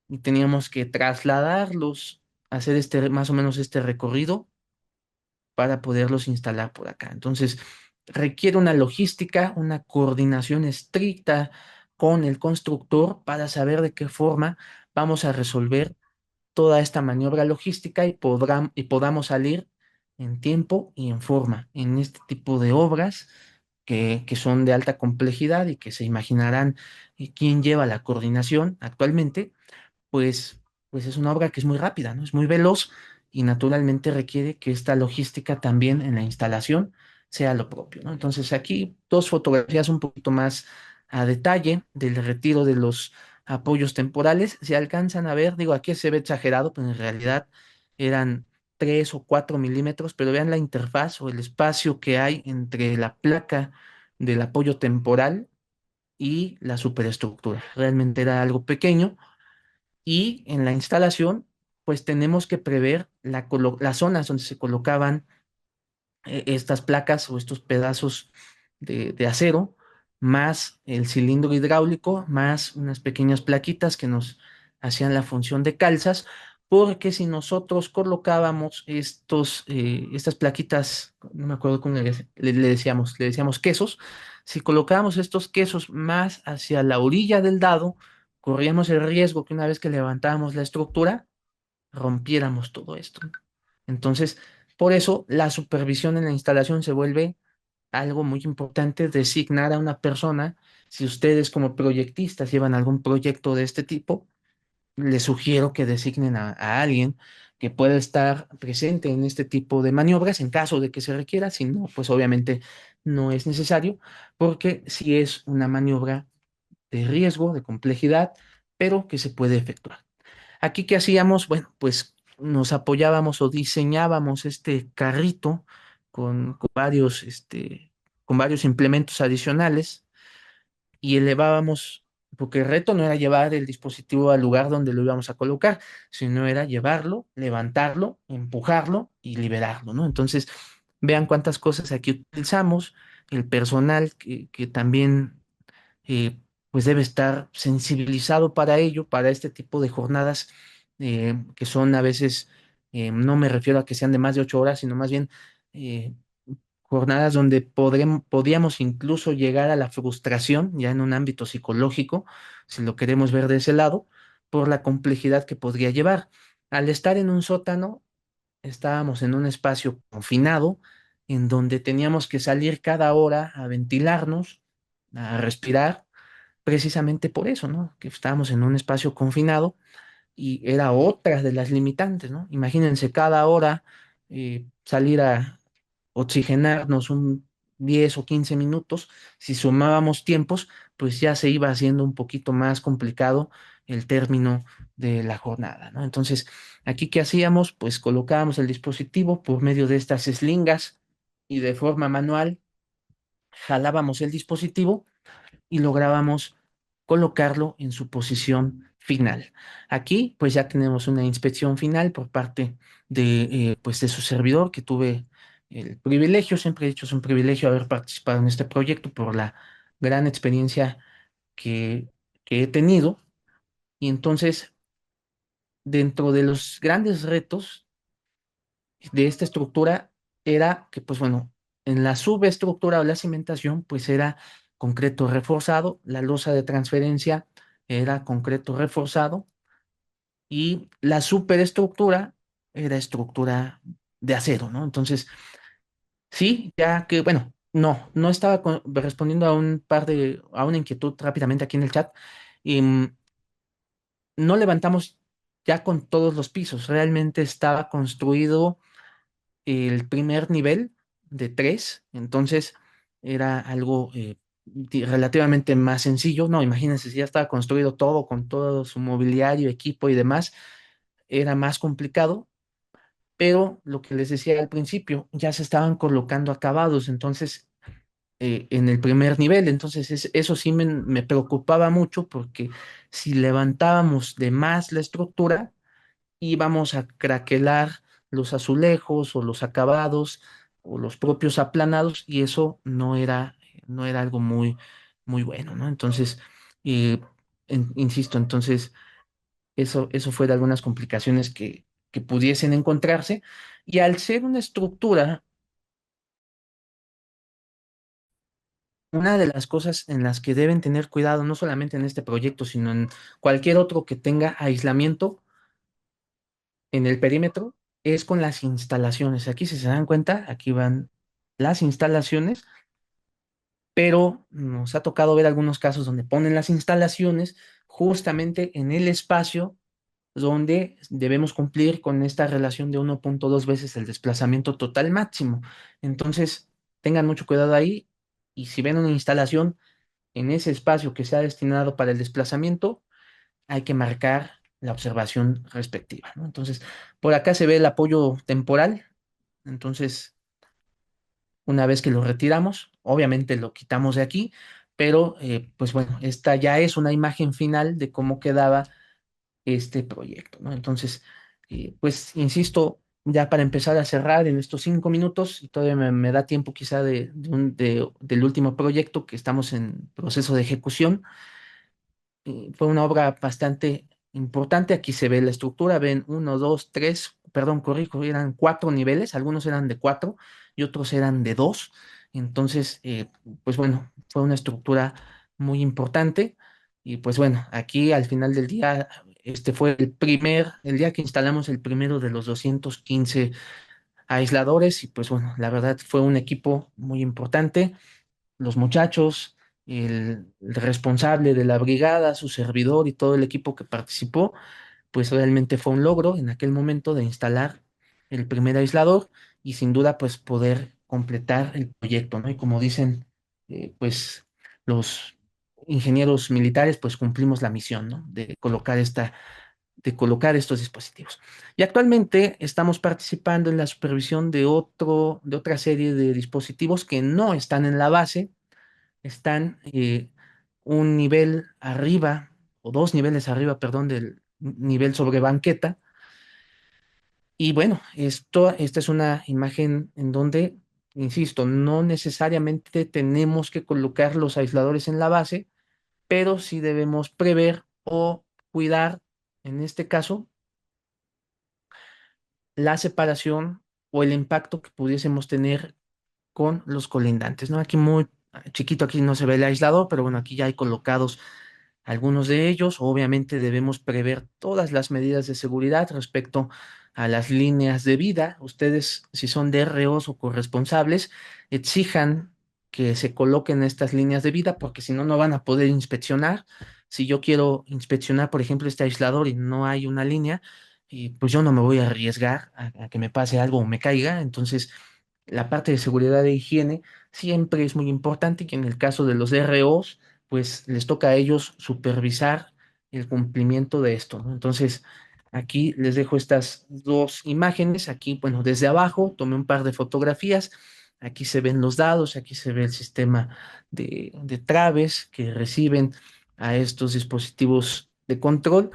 y teníamos que trasladarlos, hacer este, más o menos este recorrido para poderlos instalar por acá. Entonces, requiere una logística, una coordinación estricta con el constructor para saber de qué forma vamos a resolver toda esta maniobra logística y, y podamos salir en tiempo y en forma en este tipo de obras que son de alta complejidad y que se imaginarán quién lleva la coordinación actualmente pues, pues es una obra que es muy rápida, ¿no? Es muy veloz y naturalmente requiere que esta logística también en la instalación sea lo propio, ¿no? Entonces aquí dos fotografías un poquito más a detalle del retiro de los apoyos temporales. Se alcanzan a ver, digo, aquí se ve exagerado, pero en realidad eran 3 o 4 milímetros, pero vean la interfaz o el espacio que hay entre la placa del apoyo temporal y la superestructura. Realmente era algo pequeño y en la instalación, pues tenemos que prever las zonas donde se colocaban estas placas o estos pedazos de acero, más el cilindro hidráulico, más unas pequeñas plaquitas que nos hacían la función de calzas, porque si nosotros colocábamos estas plaquitas, no me acuerdo cómo le decíamos quesos, si colocábamos estos quesos más hacia la orilla del dado, corríamos el riesgo que una vez que levantábamos la estructura, rompiéramos todo esto. Entonces, por eso la supervisión en la instalación se vuelve algo muy importante, designar a una persona. Si ustedes como proyectistas llevan algún proyecto de este tipo, les sugiero que designen a alguien que pueda estar presente en este tipo de maniobras en caso de que se requiera, si no, pues obviamente no es necesario, porque si es una maniobra de riesgo, de complejidad, pero que se puede efectuar. Aquí, ¿qué hacíamos? Bueno, pues nos apoyábamos o diseñábamos este carrito con varios implementos adicionales y elevábamos, porque el reto no era llevar el dispositivo al lugar donde lo íbamos a colocar, sino era llevarlo, levantarlo, empujarlo y liberarlo, ¿no? Entonces, vean cuántas cosas aquí utilizamos, el personal que también eh, pues debe estar sensibilizado para ello, para este tipo de jornadas que son a veces, no me refiero a que sean de más de 8 horas, sino más bien eh, jornadas donde podíamos incluso llegar a la frustración, ya en un ámbito psicológico, si lo queremos ver de ese lado, por la complejidad que podría llevar. Al estar en un sótano, estábamos en un espacio confinado, en donde teníamos que salir cada hora a ventilarnos, a respirar, precisamente por eso, ¿no? Que estábamos en un espacio confinado y era otra de las limitantes, ¿no? Imagínense cada hora salir a oxigenarnos un 10 o 15 minutos, si sumábamos tiempos, pues ya se iba haciendo un poquito más complicado el término de la jornada, ¿no? Entonces, aquí, ¿qué hacíamos? Pues colocábamos el dispositivo por medio de estas eslingas y de forma manual jalábamos el dispositivo y lográbamos colocarlo en su posición final. Aquí, pues ya tenemos una inspección final por parte pues de su servidor, que tuve el privilegio, siempre he dicho, es un privilegio haber participado en este proyecto por la gran experiencia que, que he tenido. Y entonces, dentro de los grandes retos de esta estructura era que, pues bueno, en la subestructura o la cimentación, pues era concreto reforzado, la losa de transferencia era concreto reforzado y la superestructura era estructura de acero, ¿no? Entonces, sí, ya que, bueno, no estaba respondiendo a a una inquietud rápidamente aquí en el chat. No levantamos ya con todos los pisos, realmente estaba construido el primer nivel de tres, entonces era algo relativamente más sencillo. No, imagínense, si ya estaba construido todo con todo su mobiliario, equipo y demás, era más complicado, pero lo que les decía al principio, ya se estaban colocando acabados, entonces en el primer nivel, entonces eso sí me preocupaba mucho porque si levantábamos de más la estructura, íbamos a craquelar los azulejos o los acabados o los propios aplanados y eso no era algo muy bueno, ¿no? Entonces, eh, insisto, entonces eso fue de algunas complicaciones que pudiesen encontrarse y al ser una estructura, una de las cosas en las que deben tener cuidado, no solamente en este proyecto, sino en cualquier otro que tenga aislamiento, en el perímetro es con las instalaciones. Aquí, si se dan cuenta, aquí van las instalaciones, pero nos ha tocado ver algunos casos donde ponen las instalaciones justamente en el espacio donde debemos cumplir con esta relación de 1.2 veces el desplazamiento total máximo. Entonces, tengan mucho cuidado ahí y si ven una instalación en ese espacio que sea destinado para el desplazamiento, hay que marcar la observación respectiva, ¿no? Entonces, por acá se ve el apoyo temporal. Entonces, una vez que lo retiramos, obviamente lo quitamos de aquí, pero pues bueno, esta ya es una imagen final de cómo quedaba este proyecto, ¿no? Entonces, pues insisto, ya para empezar a cerrar en estos 5 minutos, y todavía me da tiempo quizá del último proyecto que estamos en proceso de ejecución. Fue una obra bastante importante. Aquí se ve la estructura, ven uno, dos, tres, perdón, corrijo, eran cuatro niveles, algunos eran de cuatro y otros eran de dos. Entonces, pues bueno, fue una estructura muy importante. Y pues bueno, aquí al final del día, este fue el día que instalamos el primero de los 215 aisladores. Y pues bueno, la verdad fue un equipo muy importante, los muchachos, el responsable de la brigada, su servidor y todo el equipo que participó, pues realmente fue un logro en aquel momento de instalar el primer aislador y sin duda pues poder completar el proyecto, ¿no? Y como dicen, pues los ingenieros militares pues cumplimos la misión, ¿no? De colocar estos dispositivos. Y actualmente estamos participando en la supervisión de otra serie de dispositivos que no están en la base, están un nivel arriba, o dos niveles arriba, perdón, del nivel sobre banqueta. Y bueno, esta es una imagen en donde, insisto, no necesariamente tenemos que colocar los aisladores en la base, pero sí debemos prever o cuidar, en este caso, la separación o el impacto que pudiésemos tener con los colindantes, ¿no? Aquí muy chiquito, aquí no se ve el aislador, pero bueno, aquí ya hay colocados algunos de ellos. Obviamente debemos prever todas las medidas de seguridad respecto a las líneas de vida. Ustedes, si son DROs o corresponsables, exijan que se coloquen estas líneas de vida porque si no, no van a poder inspeccionar. Si yo quiero inspeccionar, por ejemplo, este aislador y no hay una línea, pues yo no me voy a arriesgar a que me pase algo o me caiga. Entonces, la parte de seguridad e higiene siempre es muy importante y en el caso de los DROs, pues les toca a ellos supervisar el cumplimiento de esto, ¿no? Entonces, aquí les dejo estas dos imágenes. Aquí, bueno, desde abajo tomé un par de fotografías. Aquí se ven los dados, aquí se ve el sistema de traves que reciben a estos dispositivos de control.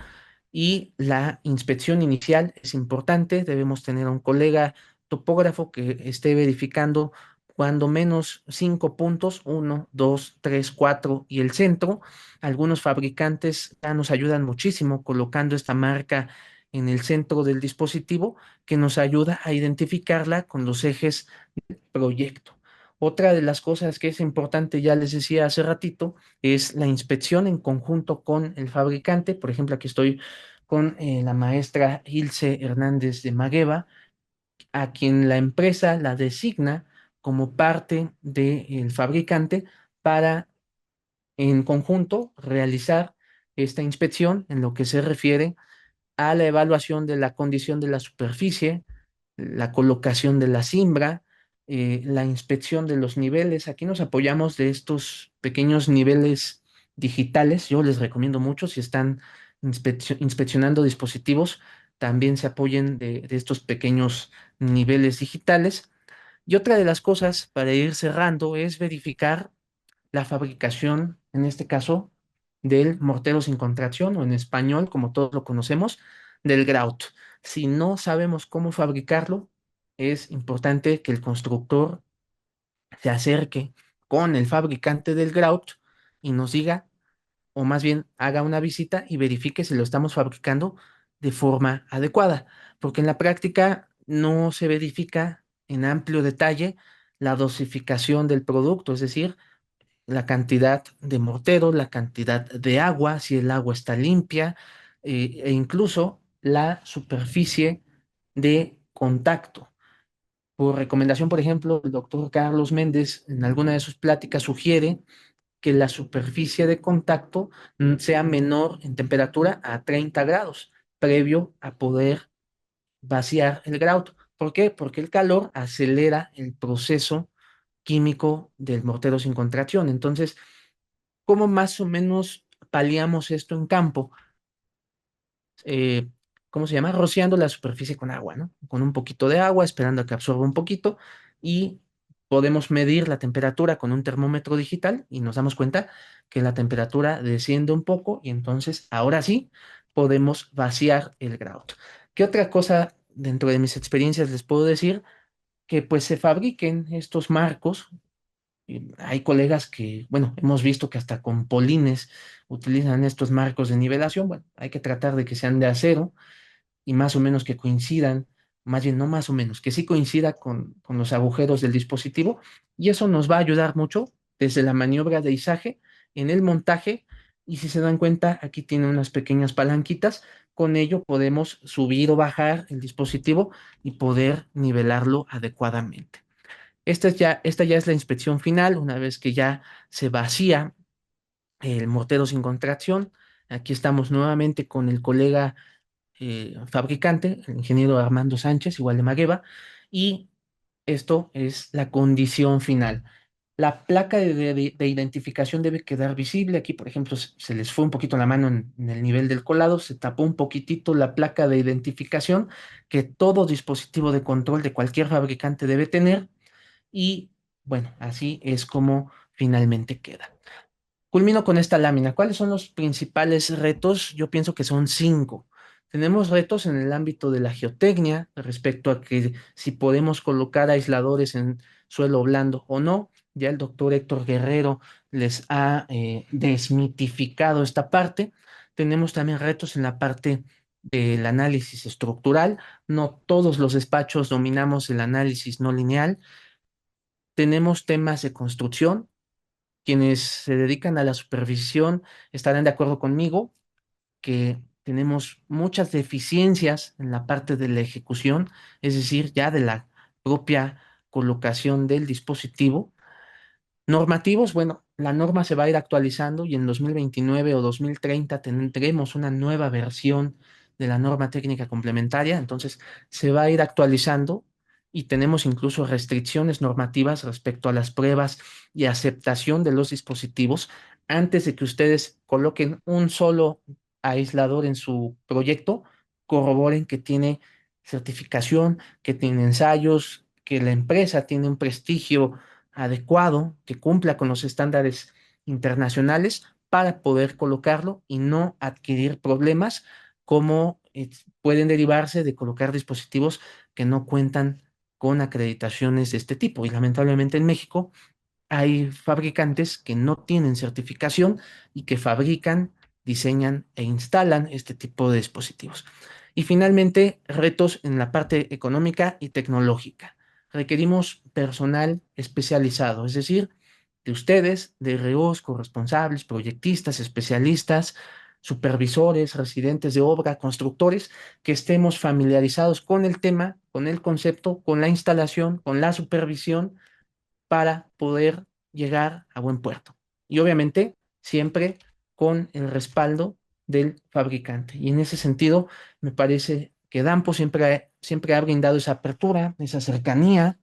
Y la inspección inicial es importante. Debemos tener a un colega topógrafo que esté verificando cuando menos 5 puntos, uno, dos, tres, cuatro y el centro. Algunos fabricantes ya nos ayudan muchísimo colocando esta marca en el centro del dispositivo que nos ayuda a identificarla con los ejes del proyecto. Otra de las cosas que es importante, ya les decía hace ratito, es la inspección en conjunto con el fabricante. Por ejemplo, aquí estoy con la maestra Ilse Hernández de Magueva, a quien la empresa la designa como parte del fabricante para en conjunto realizar esta inspección en lo que se refiere a la evaluación de la condición de la superficie, la colocación de la cimbra, la inspección de los niveles. Aquí nos apoyamos de estos pequeños niveles digitales. Yo les recomiendo mucho si están inspeccionando dispositivos, también se apoyen de estos pequeños niveles digitales. Y otra de las cosas para ir cerrando es verificar la fabricación, en este caso, del mortero sin contracción o en español, como todos lo conocemos, del grout. Si no sabemos cómo fabricarlo, es importante que el constructor se acerque con el fabricante del grout y nos diga, o más bien haga una visita y verifique si lo estamos fabricando de forma adecuada, porque en la práctica no se verifica en amplio detalle la dosificación del producto, es decir, la cantidad de mortero, la cantidad de agua, si el agua está limpia, e incluso la superficie de contacto. Por recomendación, por ejemplo, el doctor Carlos Méndez en alguna de sus pláticas sugiere que la superficie de contacto sea menor en temperatura a 30 grados, previo a poder vaciar el grout. ¿Por qué? Porque el calor acelera el proceso químico del mortero sin contracción. Entonces, ¿cómo más o menos paliamos esto en campo? eh, ¿Cómo se llama? Rociando la superficie con agua, ¿no? Con un poquito de agua, esperando a que absorba un poquito y podemos medir la temperatura con un termómetro digital y nos damos cuenta que la temperatura desciende un poco y entonces ahora sí podemos vaciar el grout. ¿Qué otra cosa dentro de mis experiencias les puedo decir? Que pues se fabriquen estos marcos. Hay colegas que, bueno, hemos visto que hasta con polines utilizan estos marcos de nivelación. Bueno, hay que tratar de que sean de acero y más o menos que coincidan, más bien no más o menos, que sí coincida con los agujeros del dispositivo y eso nos va a ayudar mucho desde la maniobra de izaje en el montaje y si se dan cuenta, aquí tiene unas pequeñas palanquitas, con ello podemos subir o bajar el dispositivo y poder nivelarlo adecuadamente. Esta ya es la inspección final, una vez que ya se vacía el mortero sin contracción. Aquí estamos nuevamente con el colega fabricante, el ingeniero Armando Sánchez, igual de Magueva, y esto es la condición final. La placa de identificación debe quedar visible. Aquí, por ejemplo, se les fue un poquito la mano en el nivel del colado, se tapó un poquitito la placa de identificación que todo dispositivo de control de cualquier fabricante debe tener y bueno, así es como finalmente queda. Culmino con esta lámina. ¿Cuáles son los principales retos? Yo pienso que son cinco. Tenemos retos en el ámbito de la geotecnia respecto a que si podemos colocar aisladores en suelo blando o no. Ya el doctor Héctor Guerrero les ha desmitificado esta parte. Tenemos también retos en la parte del análisis estructural. No todos los despachos dominamos el análisis no lineal tenemos temas de construcción. Quienes se dedican a la supervisión estarán de acuerdo conmigo que tenemos muchas deficiencias en la parte de la ejecución, es decir, ya de la propia colocación del dispositivo. Normativos, bueno, la norma se va a ir actualizando y en 2029 o 2030 tendremos una nueva versión de la norma técnica complementaria, entonces se va a ir actualizando y tenemos incluso restricciones normativas respecto a las pruebas y aceptación de los dispositivos antes de que ustedes coloquen un solo aislador en su proyecto, corroboren que tiene certificación, que tiene ensayos, que la empresa tiene un prestigio adecuado, que cumpla con los estándares internacionales para poder colocarlo y no adquirir problemas como pueden derivarse de colocar dispositivos que no cuentan con acreditaciones de este tipo. Y lamentablemente en México hay fabricantes que no tienen certificación y que fabrican, diseñan e instalan este tipo de dispositivos. Y finalmente, retos en la parte económica y tecnológica. Requerimos personal especializado, es decir, de ustedes, de ROs, corresponsables, proyectistas, especialistas, supervisores, residentes de obra, constructores, que estemos familiarizados con el tema, con el concepto, con la instalación, con la supervisión para poder llegar a buen puerto. Y obviamente siempre con el respaldo del fabricante. Y en ese sentido, me parece que Dampo siempre ha brindado esa apertura, esa cercanía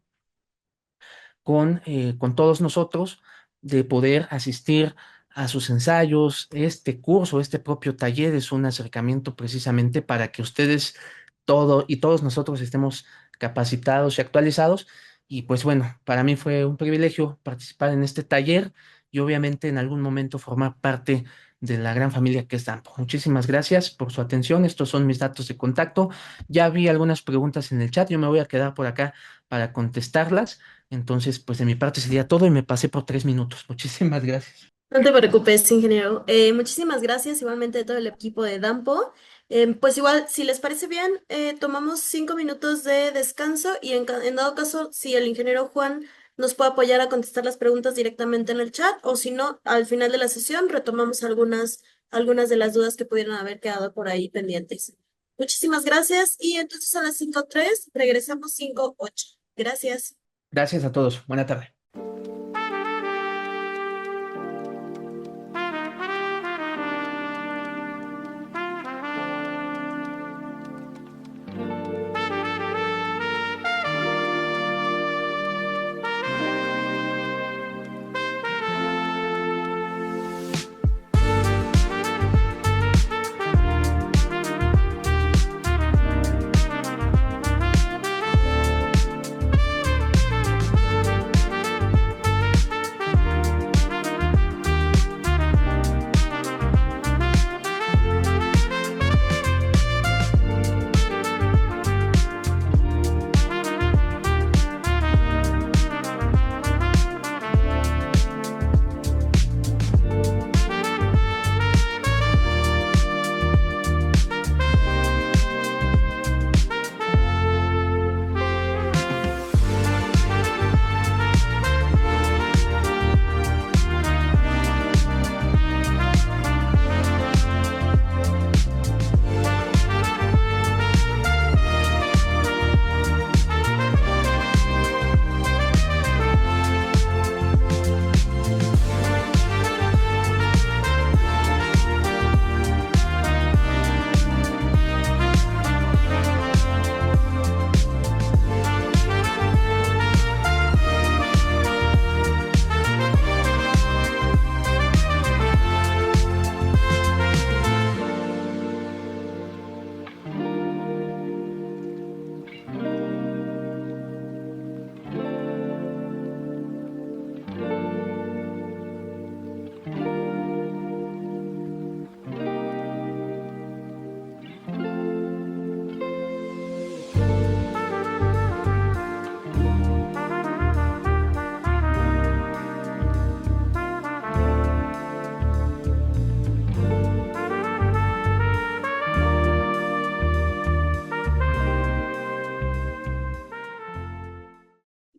con todos nosotros, de poder asistir a sus ensayos. Este curso, este propio taller es un acercamiento precisamente para que ustedes y todos nosotros estemos capacitados y actualizados. Y pues bueno, para mí fue un privilegio participar en este taller y obviamente en algún momento formar parte de la gran familia que es Dampo. Muchísimas gracias por su atención. Estos son mis datos de contacto. Ya vi algunas preguntas en el chat. Yo me voy a quedar por acá para contestarlas. Entonces, pues de mi parte sería todo y me pasé por 3 minutos. Muchísimas gracias. No te preocupes, ingeniero. Muchísimas gracias igualmente de todo el equipo de Dampo. Pues igual, si les parece bien, tomamos 5 minutos de descanso y en dado caso, si el ingeniero Juan nos puede apoyar a contestar las preguntas directamente en el chat o si no, al final de la sesión retomamos algunas de las dudas que pudieran haber quedado por ahí pendientes. Muchísimas gracias y entonces a las 5:03 regresamos 5:08. Gracias. Gracias a todos. Buena tarde.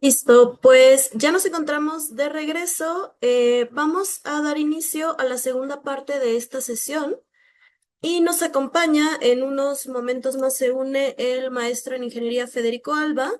Listo, pues ya nos encontramos de regreso. Vamos a dar inicio a la segunda parte de esta sesión y nos acompaña en unos momentos más se une el maestro en ingeniería Federico Alba.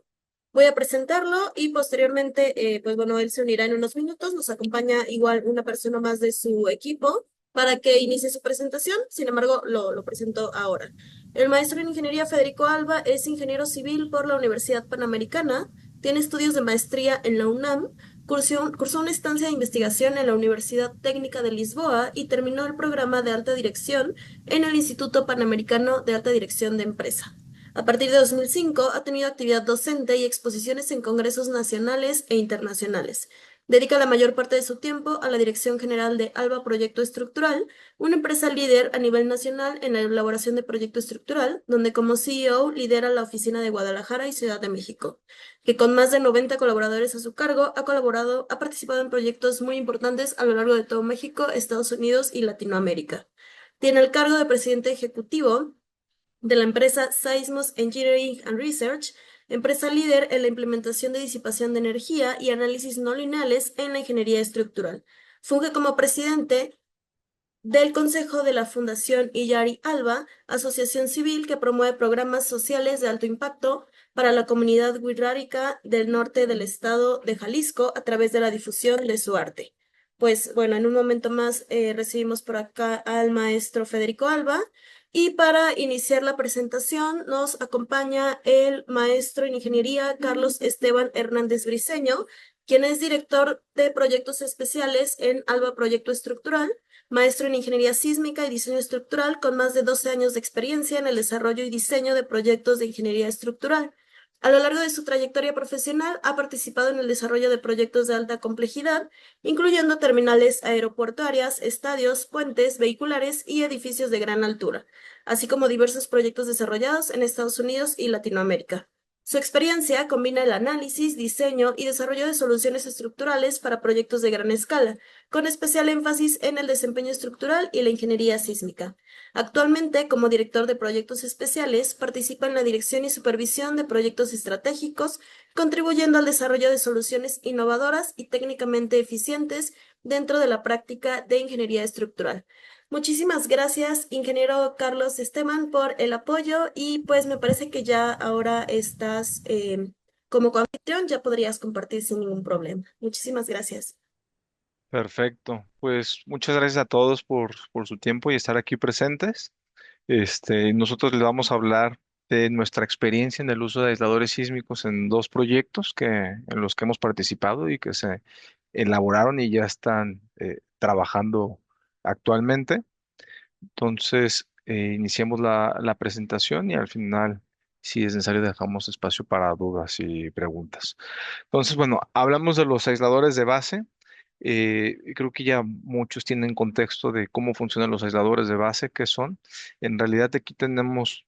Voy a presentarlo y posteriormente, pues bueno, él se unirá en unos minutos. Nos acompaña igual una persona más de su equipo para que inicie su presentación. Sin embargo, lo presento ahora. El maestro en ingeniería Federico Alba es ingeniero civil por la Universidad Panamericana, tiene estudios de maestría en la UNAM, cursó una estancia de investigación en la Universidad Técnica de Lisboa y terminó el programa de alta dirección en el Instituto Panamericano de Alta Dirección de Empresa. A partir de 2005 ha tenido actividad docente y exposiciones en congresos nacionales e internacionales. Dedica la mayor parte de su tiempo a la dirección general de ALBA Proyecto Estructural, una empresa líder a nivel nacional en la elaboración de proyecto estructural, donde como CEO lidera la oficina de Guadalajara y Ciudad de México, que con más de 90 colaboradores a su cargo ha participado en proyectos muy importantes a lo largo de todo México, Estados Unidos y Latinoamérica. Tiene el cargo de presidente ejecutivo de la empresa Seismos Engineering and Research, empresa líder en la implementación de disipación de energía y análisis no lineales en la ingeniería estructural. Funge como presidente del Consejo de la Fundación Illari Alba, asociación civil que promueve programas sociales de alto impacto para la comunidad wixárika del norte del estado de Jalisco a través de la difusión de su arte. Pues bueno, en un momento más recibimos por acá al maestro Federico Alba y para iniciar la presentación nos acompaña el maestro en ingeniería Carlos Esteban Hernández Briceño, quien es director de proyectos especiales en Alba Proyecto Estructural, maestro en ingeniería sísmica y diseño estructural con más de 12 años de experiencia en el desarrollo y diseño de proyectos de ingeniería estructural. A lo largo de su trayectoria profesional ha participado en el desarrollo de proyectos de alta complejidad, incluyendo terminales aeroportuarias, estadios, puentes, vehiculares y edificios de gran altura, así como diversos proyectos desarrollados en Estados Unidos y Latinoamérica. Su experiencia combina el análisis, diseño y desarrollo de soluciones estructurales para proyectos de gran escala, con especial énfasis en el desempeño estructural y la ingeniería sísmica. Actualmente, como director de proyectos especiales, participa en la dirección y supervisión de proyectos estratégicos, contribuyendo al desarrollo de soluciones innovadoras y técnicamente eficientes dentro de la práctica de ingeniería estructural. Muchísimas gracias, ingeniero Carlos Esteban, por el apoyo y pues me parece que ya ahora estás como coanfitrión, ya podrías compartir sin ningún problema. Muchísimas gracias. Perfecto. Pues muchas gracias a todos por su tiempo y estar aquí presentes. Nosotros les vamos a hablar de nuestra experiencia en el uso de aisladores sísmicos en dos proyectos en los que hemos participado y que se elaboraron y ya están trabajando actualmente. Entonces, iniciamos la presentación y al final, si es necesario, dejamos espacio para dudas y preguntas. Entonces, bueno, hablamos de los aisladores de base. Creo que ya muchos tienen contexto de cómo funcionan los aisladores de base, qué son. En realidad aquí tenemos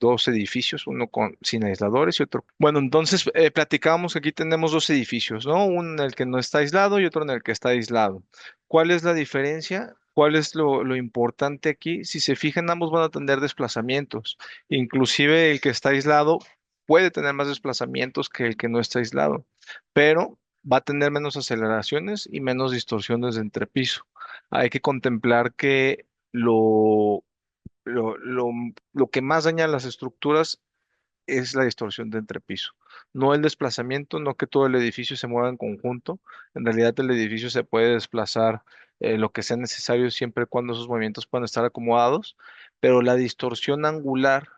dos edificios, uno sin aisladores y otro. Bueno, entonces platicábamos que aquí tenemos dos edificios, ¿no? Uno en el que no está aislado y otro en el que está aislado. ¿Cuál es la diferencia? ¿Cuál es lo importante aquí? Si se fijan, ambos van a tener desplazamientos. Inclusive el que está aislado puede tener más desplazamientos que el que no está aislado, pero va a tener menos aceleraciones y menos distorsiones de entrepiso. Hay que contemplar que lo, lo, lo que más daña las estructuras es la distorsión de entrepiso, no el desplazamiento, no que todo el edificio se mueva en conjunto. En realidad el edificio se puede desplazar lo que sea necesario siempre y cuando esos movimientos puedan estar acomodados, pero la distorsión angular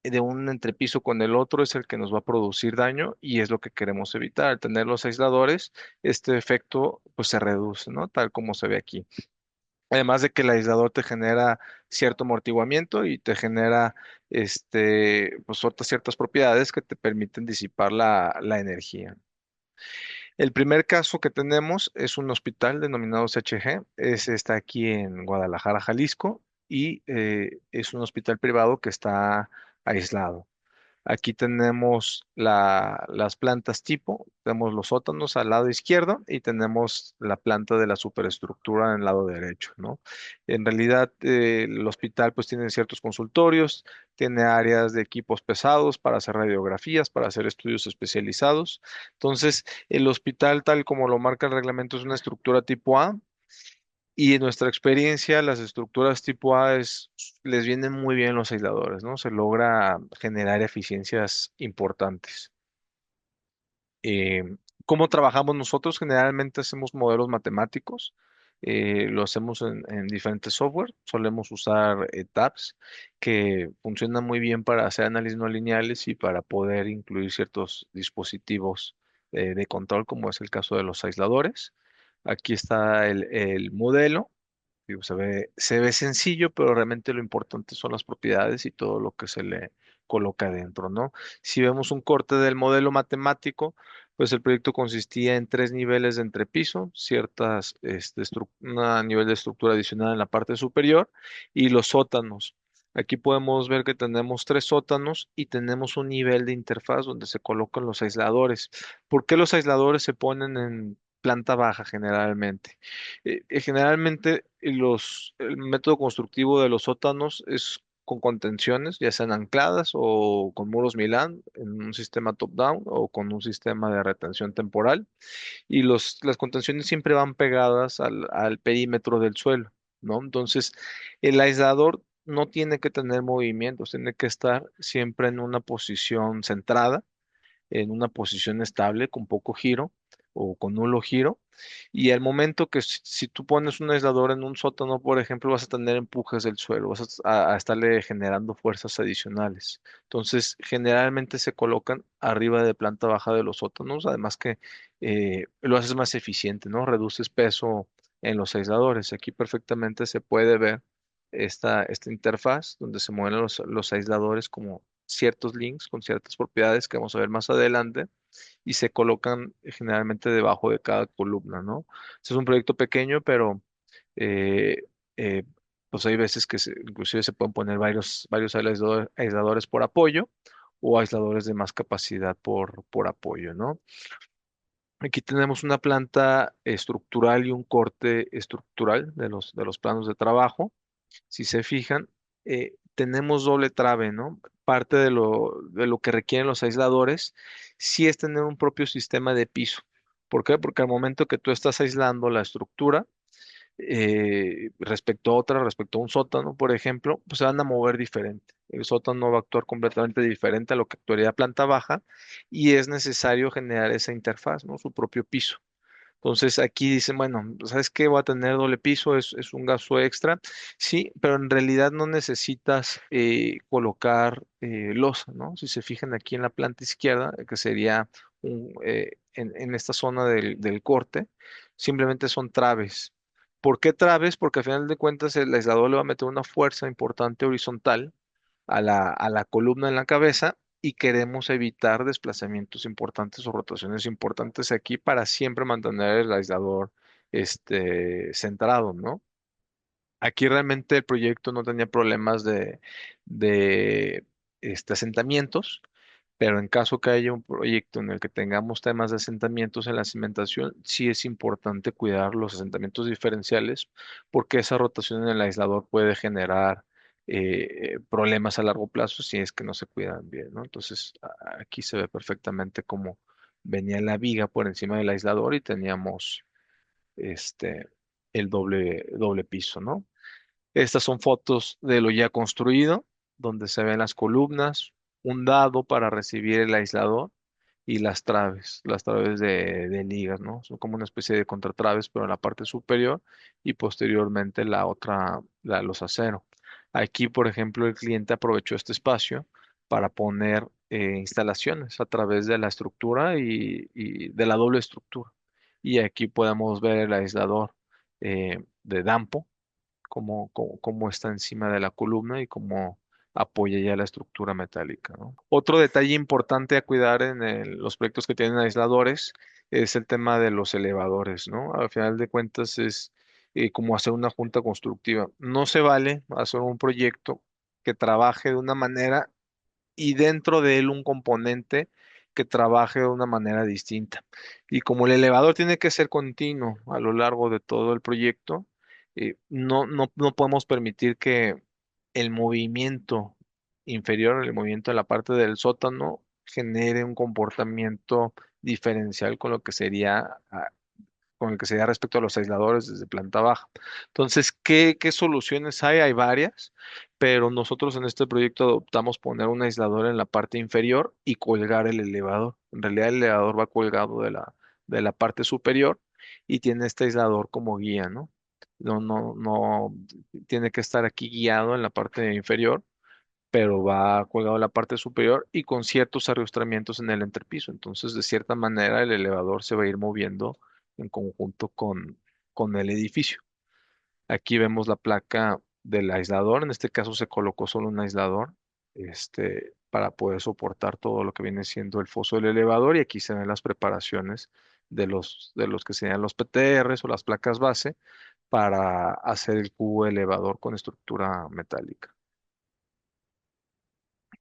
de un entrepiso con el otro es el que nos va a producir daño y es lo que queremos evitar. Al tener los aisladores, este efecto pues se reduce, ¿no? Tal como se ve aquí. Además de que el aislador te genera cierto amortiguamiento y te genera pues otras ciertas propiedades que te permiten disipar la energía. El primer caso que tenemos es un hospital denominado CHG. Está aquí en Guadalajara, Jalisco, y es un hospital privado que está aislado. Aquí tenemos las plantas tipo, tenemos los sótanos al lado izquierdo y tenemos la planta de la superestructura en el lado derecho, ¿no? En realidad, el hospital pues tiene ciertos consultorios, tiene áreas de equipos pesados para hacer radiografías, para hacer estudios especializados. Entonces, el hospital, tal como lo marca el reglamento, es una estructura tipo A. Y en nuestra experiencia, las estructuras tipo A les vienen muy bien los aisladores, ¿no? Se logra generar eficiencias importantes. Eh, ¿Cómo trabajamos nosotros? Generalmente hacemos modelos matemáticos, lo hacemos en diferentes software, solemos usar tabs que funcionan muy bien para hacer análisis no lineales y para poder incluir ciertos dispositivos de control, como es el caso de los aisladores. Aquí está el modelo. Digo, se ve sencillo, pero realmente lo importante son las propiedades y todo lo que se le coloca dentro, ¿no? Si vemos un corte del modelo matemático, pues el proyecto consistía en tres niveles de entrepiso, un nivel de estructura adicional en la parte superior y los sótanos. Aquí podemos ver que tenemos tres sótanos y tenemos un nivel de interfaz donde se colocan los aisladores. ¿Por qué los aisladores se ponen en planta baja generalmente? Generalmente el método constructivo de los sótanos es con contenciones, ya sean ancladas o con muros Milán en un sistema top-down o con un sistema de retención temporal. Y las contenciones siempre van pegadas al perímetro del suelo, ¿no? Entonces, el aislador no tiene que tener movimientos, tiene que estar siempre en una posición centrada, en una posición estable, con poco giro o con nulo giro. Y al momento que si tú pones un aislador en un sótano, por ejemplo, vas a tener empujes del suelo, vas a estarle generando fuerzas adicionales. Entonces, generalmente se colocan arriba de planta baja de los sótanos, además que lo haces más eficiente, ¿no? Reduces peso en los aisladores. Aquí perfectamente se puede ver esta interfaz donde se mueven los aisladores como ciertos links con ciertas propiedades que vamos a ver más adelante y se colocan generalmente debajo de cada columna, ¿no? Este es un proyecto pequeño, pero eh, eh, pues hay veces que inclusive se pueden poner varios aisladores por apoyo o aisladores de más capacidad por apoyo, ¿no? Aquí tenemos una planta estructural y un corte estructural de los planos de trabajo. Si se fijan, tenemos doble trave, ¿no? Parte de lo que requieren los aisladores sí es tener un propio sistema de piso. ¿Por qué? Porque al momento que tú estás aislando la estructura, respecto a un sótano, por ejemplo, pues se van a mover diferente. El sótano va a actuar completamente diferente a lo que actuaría planta baja y es necesario generar esa interfaz, ¿no? Su propio piso. Entonces aquí dicen, bueno, ¿sabes qué? Voy a tener doble piso, es un gasto extra. Sí, pero en realidad no necesitas colocar losa, ¿no? Si se fijan aquí en la planta izquierda, que sería en esta zona del corte, simplemente son traves. ¿Por qué traves? Porque al final de cuentas el aislador le va a meter una fuerza importante horizontal a la columna en la cabeza y queremos evitar desplazamientos importantes o rotaciones importantes aquí para siempre mantener el aislador centrado, ¿no? Aquí realmente el proyecto no tenía problemas de asentamientos, pero en caso que haya un proyecto en el que tengamos temas de asentamientos en la cimentación, sí es importante cuidar los asentamientos diferenciales porque esa rotación en el aislador puede generar problemas a largo plazo si es que no se cuidan bien, ¿no? Entonces aquí se ve perfectamente cómo venía la viga por encima del aislador y teníamos este, el doble piso, ¿no? Estas son fotos de lo ya construido, donde se ven las columnas, un dado para recibir el aislador y las traves de ligas, ¿no? Son como una especie de contratraves, pero en la parte superior y posteriormente los aceros. Aquí, por ejemplo, el cliente aprovechó este espacio para poner instalaciones a través de la estructura y de la doble estructura. Y aquí podemos ver el aislador de dampo cómo está encima de la columna y cómo apoya ya la estructura metálica, ¿no? Otro detalle importante a cuidar en los proyectos que tienen aisladores es el tema de los elevadores, ¿no? Al final de cuentas es como hacer una junta constructiva. No se vale hacer un proyecto que trabaje de una manera y dentro de él un componente que trabaje de una manera distinta. Y como el elevador tiene que ser continuo a lo largo de todo el proyecto, no podemos permitir que el movimiento inferior, el movimiento de la parte del sótano, genere un comportamiento diferencial con lo que sería con el que se da respecto a los aisladores desde planta baja. Entonces, ¿qué soluciones hay? Hay varias, pero nosotros en este proyecto adoptamos poner un aislador en la parte inferior y colgar el elevador. En realidad, el elevador va colgado de la parte superior y tiene este aislador como guía, ¿no? No, tiene que estar aquí guiado en la parte inferior, pero va colgado en la parte superior y con ciertos arrastramientos en el entrepiso. Entonces, de cierta manera, el elevador se va a ir moviendo en conjunto con el edificio. Aquí vemos la placa del aislador. En este caso se colocó solo un aislador, para poder soportar todo lo que viene siendo el foso del elevador. Y aquí se ven las preparaciones de los que serían los PTRs o las placas base para hacer el cubo elevador con estructura metálica.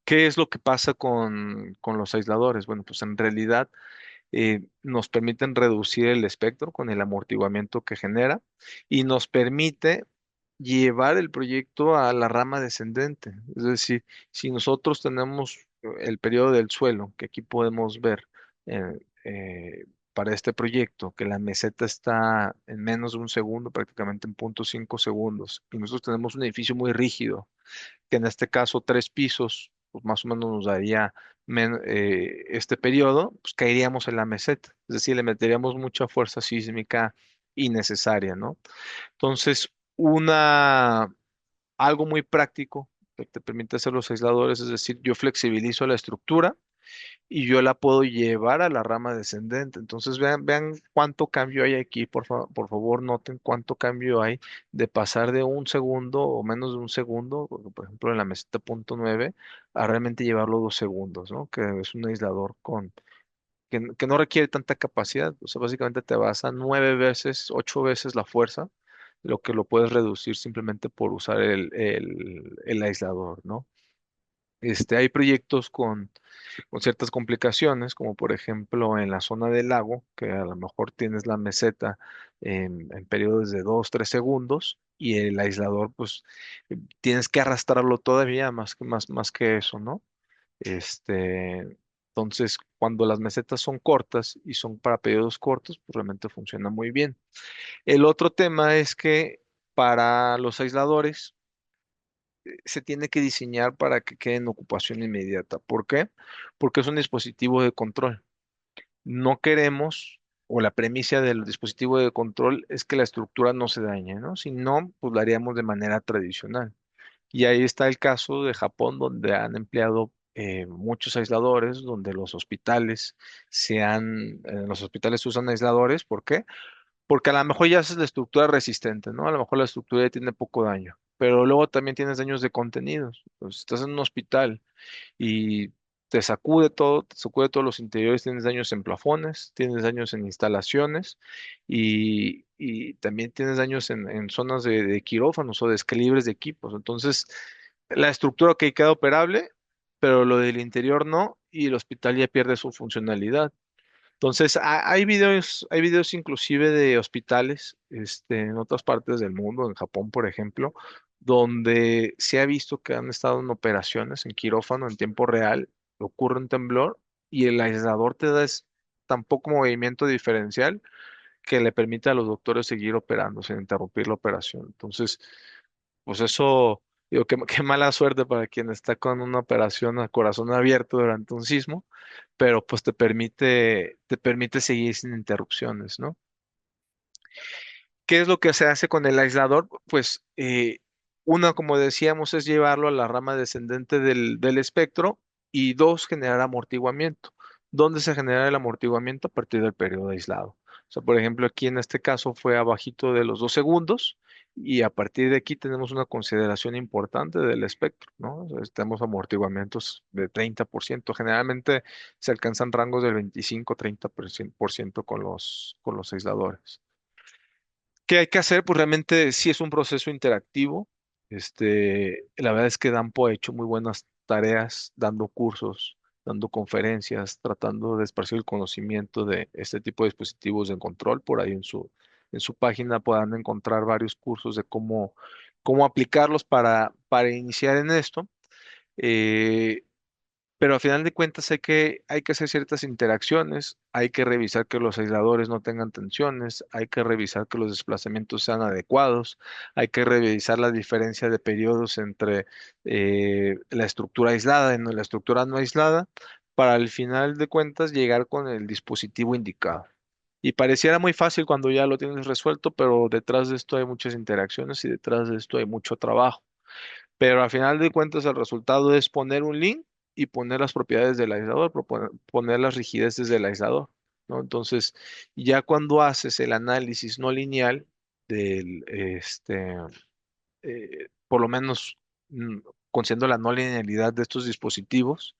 ¿Qué es lo que pasa con los aisladores? Bueno, pues en realidad nos permiten reducir el espectro con el amortiguamiento que genera y nos permite llevar el proyecto a la rama descendente. Es decir, si nosotros tenemos el periodo del suelo, que aquí podemos ver eh, eh, para este proyecto, que la meseta está en menos de un segundo, prácticamente en 0,5 segundos, y nosotros tenemos un edificio muy rígido, que en este caso 3 pisos, pues más o menos nos daría este periodo, pues caeríamos en la meseta, es decir, le meteríamos mucha fuerza sísmica innecesaria, ¿no? Entonces, algo muy práctico que te permite hacer los aisladores, es decir, yo flexibilizo la estructura y yo la puedo llevar a la rama descendente. Entonces vean cuánto cambio hay aquí, por favor noten cuánto cambio hay de pasar de un segundo o menos de un segundo, por ejemplo en la meseta punto 9, a realmente llevarlo 2 segundos, ¿no? Que es un aislador que no requiere tanta capacidad. O sea, básicamente te vas a 9 veces, 8 veces la fuerza, lo que lo puedes reducir simplemente por usar el aislador, ¿no? Hay proyectos con ciertas complicaciones, como por ejemplo en la zona del lago, que a lo mejor tienes la meseta en periodos de 2, 3 segundos y el aislador, pues tienes que arrastrarlo todavía más que eso, ¿no? Entonces, cuando las mesetas son cortas y son para periodos cortos, pues realmente funciona muy bien. El otro tema es que para los aisladores, se tiene que diseñar para que quede en ocupación inmediata. ¿Por qué? Porque es un dispositivo de control. No queremos, o la premisa del dispositivo de control es que la estructura no se dañe, ¿no? Si no, pues la haríamos de manera tradicional. Y ahí está el caso de Japón, donde han empleado muchos aisladores, donde los hospitales usan aisladores. ¿Por qué? Porque a lo mejor ya haces la estructura resistente, ¿no? A lo mejor la estructura ya tiene poco daño, pero luego también tienes daños de contenidos. Entonces, estás en un hospital y te sacude todos los interiores, tienes daños en plafones, tienes daños en instalaciones y también tienes daños en zonas de quirófanos o descalibres de equipos. Entonces, la estructura que queda operable, pero lo del interior no, y el hospital ya pierde su funcionalidad. Entonces, hay videos inclusive de hospitales, en otras partes del mundo, en Japón, por ejemplo, donde se ha visto que han estado en operaciones en quirófano en tiempo real, ocurre un temblor y el aislador te da tan poco movimiento diferencial que le permite a los doctores seguir operando sin interrumpir la operación. Entonces, pues eso, digo, qué mala suerte para quien está con una operación a corazón abierto durante un sismo, pero pues te permite seguir sin interrupciones, ¿no? ¿Qué es lo que se hace con el aislador? Pues una, como decíamos, es llevarlo a la rama descendente del espectro y dos, generar amortiguamiento. ¿Dónde se genera el amortiguamiento? A partir del periodo aislado. O sea, por ejemplo, aquí en este caso fue abajito de los 2 segundos y a partir de aquí tenemos una consideración importante del espectro, ¿no? O sea, tenemos amortiguamientos de 30%. Generalmente se alcanzan rangos del 25-30% con los aisladores. ¿Qué hay que hacer? Pues realmente sí es un proceso interactivo. La verdad es que dan por hecho muy buenas tareas, dando cursos, dando conferencias, tratando de esparcir el conocimiento de este tipo de dispositivos de control. Por ahí en su página puedan encontrar varios cursos de cómo aplicarlos para iniciar en esto. Eh, pero al final de cuentas hay que hacer ciertas interacciones, hay que revisar que los aisladores no tengan tensiones, hay que revisar que los desplazamientos sean adecuados, hay que revisar la diferencia de periodos entre la estructura aislada y la estructura no aislada, para al final de cuentas llegar con el dispositivo indicado. Y pareciera muy fácil cuando ya lo tienes resuelto, pero detrás de esto hay muchas interacciones y detrás de esto hay mucho trabajo. Pero al final de cuentas el resultado es poner un link y poner las propiedades del aislador, poner las rigideces del aislador, ¿no? Entonces, ya cuando haces el análisis no lineal del, por lo menos mm, considerando la no linealidad de estos dispositivos,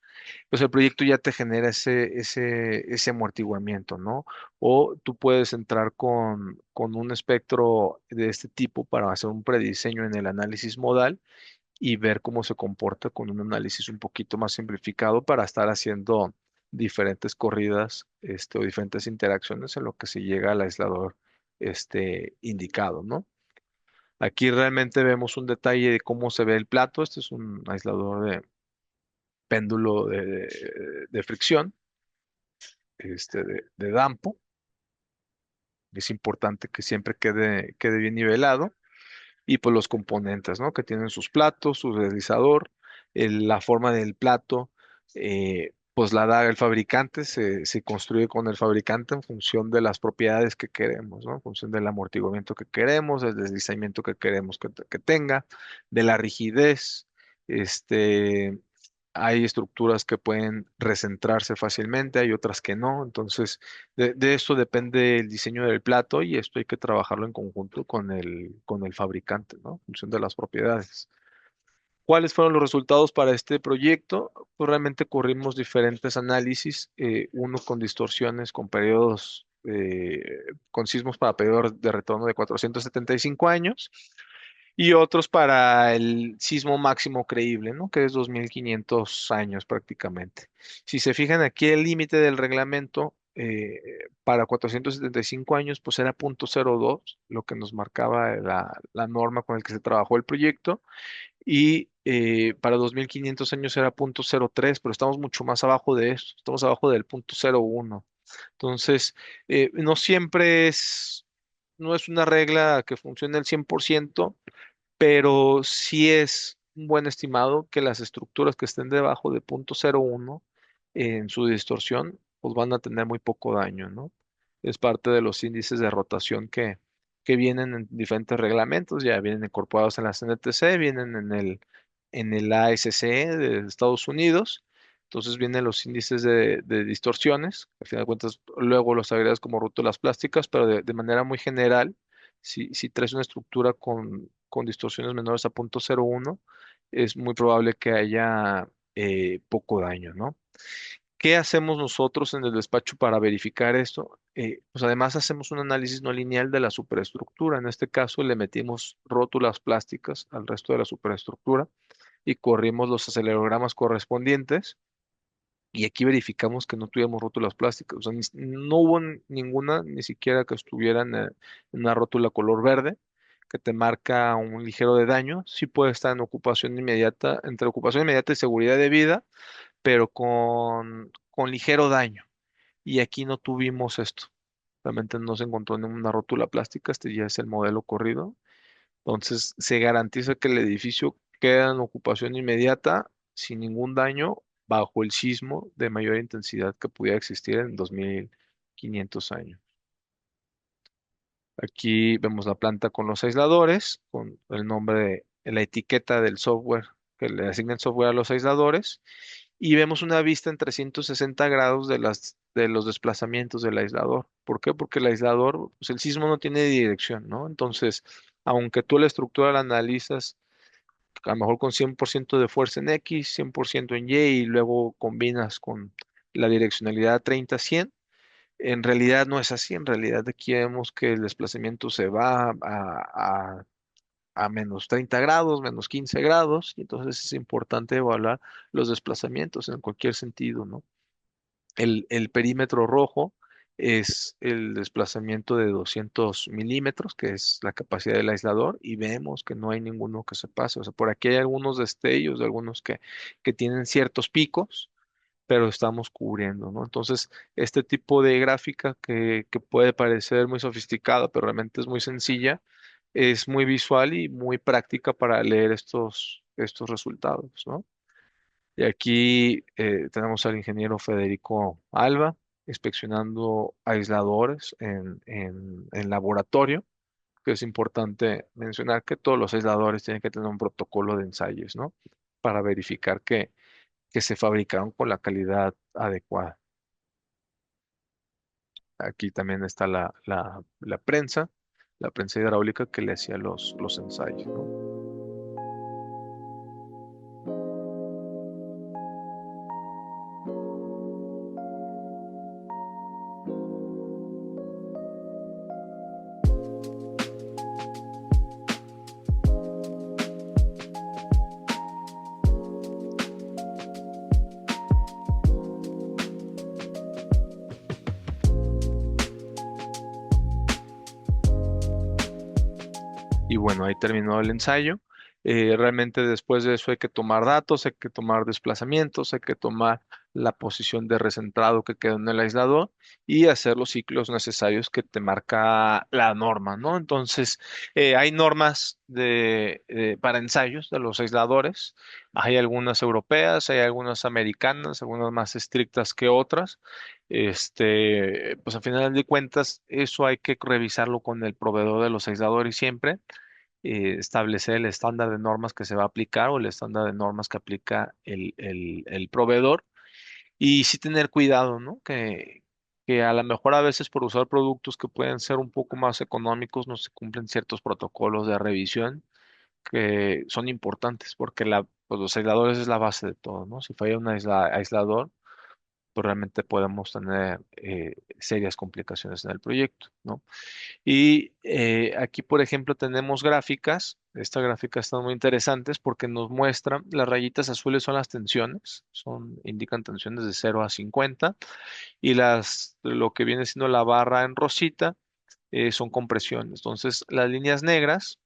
pues el proyecto ya te genera ese amortiguamiento, ¿no? O tú puedes entrar con un espectro de este tipo para hacer un prediseño en el análisis modal y ver cómo se comporta con un análisis un poquito más simplificado para estar haciendo diferentes corridas, o diferentes interacciones en lo que se llega al aislador, indicado, ¿no? Aquí realmente vemos un detalle de cómo se ve el plato. Este es un aislador de péndulo de fricción, de dampo. Es importante que siempre quede bien nivelado. Y pues los componentes, ¿no? Que tienen sus platos, su deslizador, la forma del plato, pues la da el fabricante, se construye con el fabricante en función de las propiedades que queremos, ¿no? En función del amortiguamiento que queremos, del deslizamiento que queremos que tenga, de la rigidez, este, hay estructuras que pueden recentrarse fácilmente, hay otras que no. Entonces, de esto depende el diseño del plato y esto hay que trabajarlo en conjunto con el fabricante, ¿no? En función de las propiedades. ¿Cuáles fueron los resultados para este proyecto? Pues realmente corrimos diferentes análisis, uno con distorsiones, con periodos, con sismos para periodos de retorno de 475 años y otros para el sismo máximo creíble, ¿no? Que es 2500 años prácticamente. Si se fijan aquí, el límite del reglamento para 475 años, pues era 0.02, lo que nos marcaba la norma con la que se trabajó el proyecto, y para 2500 años era 0.03, pero estamos mucho más abajo de esto, estamos abajo del 0.01. Entonces, no siempre no es una regla que funcione al 100%, pero sí es un buen estimado que las estructuras que estén debajo de 0.01 en su distorsión, pues van a tener muy poco daño, ¿no? Es parte de los índices de rotación que vienen en diferentes reglamentos, ya vienen incorporados en la CNTC, vienen en el ASCE de Estados Unidos. Entonces vienen los índices de distorsiones, al final de cuentas luego los agregas como rótulas plásticas, pero de manera muy general, si traes una estructura con distorsiones menores a 0.01, es muy probable que haya poco daño, ¿no? ¿Qué hacemos nosotros en el despacho para verificar esto? Pues además hacemos un análisis no lineal de la superestructura. En este caso le metimos rótulas plásticas al resto de la superestructura y corrimos los acelerogramas correspondientes. Y aquí verificamos que no tuviéramos rótulas plásticas. O sea, no hubo ninguna, ni siquiera que estuviera en una rótula color verde, que te marca un ligero de daño. Sí puede estar en ocupación inmediata, entre ocupación inmediata y seguridad de vida, pero con ligero daño. Y aquí no tuvimos esto. Realmente no se encontró ninguna rótula plástica. Este ya es el modelo corrido. Entonces, se garantiza que el edificio queda en ocupación inmediata sin ningún daño bajo el sismo de mayor intensidad que pudiera existir en 2500 años. Aquí vemos la planta con los aisladores, con el nombre de la etiqueta del software que le asigna el software a los aisladores, y vemos una vista en 360 grados de los desplazamientos del aislador. ¿Por qué? Porque el aislador, pues el sismo no tiene dirección, ¿no? Entonces, aunque tú la estructura la analizas a lo mejor con 100% de fuerza en X, 100% en Y y luego combinas con la direccionalidad 30-100, en realidad no es así. En realidad aquí vemos que el desplazamiento se va a menos 30 grados, menos 15 grados, y entonces es importante evaluar los desplazamientos en cualquier sentido, ¿no? El perímetro rojo es el desplazamiento de 200 milímetros, que es la capacidad del aislador, y vemos que no hay ninguno que se pase. O sea, por aquí hay algunos destellos, de algunos que tienen ciertos picos, pero estamos cubriendo, ¿no? Entonces, este tipo de gráfica que puede parecer muy sofisticada, pero realmente es muy sencilla, es muy visual y muy práctica para leer estos resultados, ¿no? Y aquí tenemos al ingeniero Federico Alba inspeccionando aisladores en laboratorio, que es importante mencionar que todos los aisladores tienen que tener un protocolo de ensayos, ¿no? Para verificar que se fabricaron con la calidad adecuada. Aquí también está la prensa hidráulica que le hacía los ensayos, ¿no? Y bueno, ahí terminó el ensayo. Realmente después de eso hay que tomar datos, hay que tomar desplazamientos, hay que tomar la posición de recentrado que quedó en el aislador y hacer los ciclos necesarios que te marca la norma, ¿no? Entonces, hay normas para ensayos de los aisladores. Hay algunas europeas, hay algunas americanas, algunas más estrictas que otras. Pues al final de cuentas, eso hay que revisarlo con el proveedor de los aisladores siempre, establecer el estándar de normas que se va a aplicar o el estándar de normas que aplica el proveedor, y sí tener cuidado, ¿no? Que a lo mejor a veces por usar productos que pueden ser un poco más económicos no se cumplen ciertos protocolos de revisión que son importantes porque pues los aisladores es la base de todo, ¿no? Si falla un aislador, pues realmente podemos tener serias complicaciones en el proyecto, ¿no? Y aquí, por ejemplo, tenemos gráficas. Estas gráficas están muy interesantes porque nos muestran, las rayitas azules son las tensiones, indican tensiones de 0 a 50, y lo que viene siendo la barra en rosita son compresiones. Entonces, las líneas negras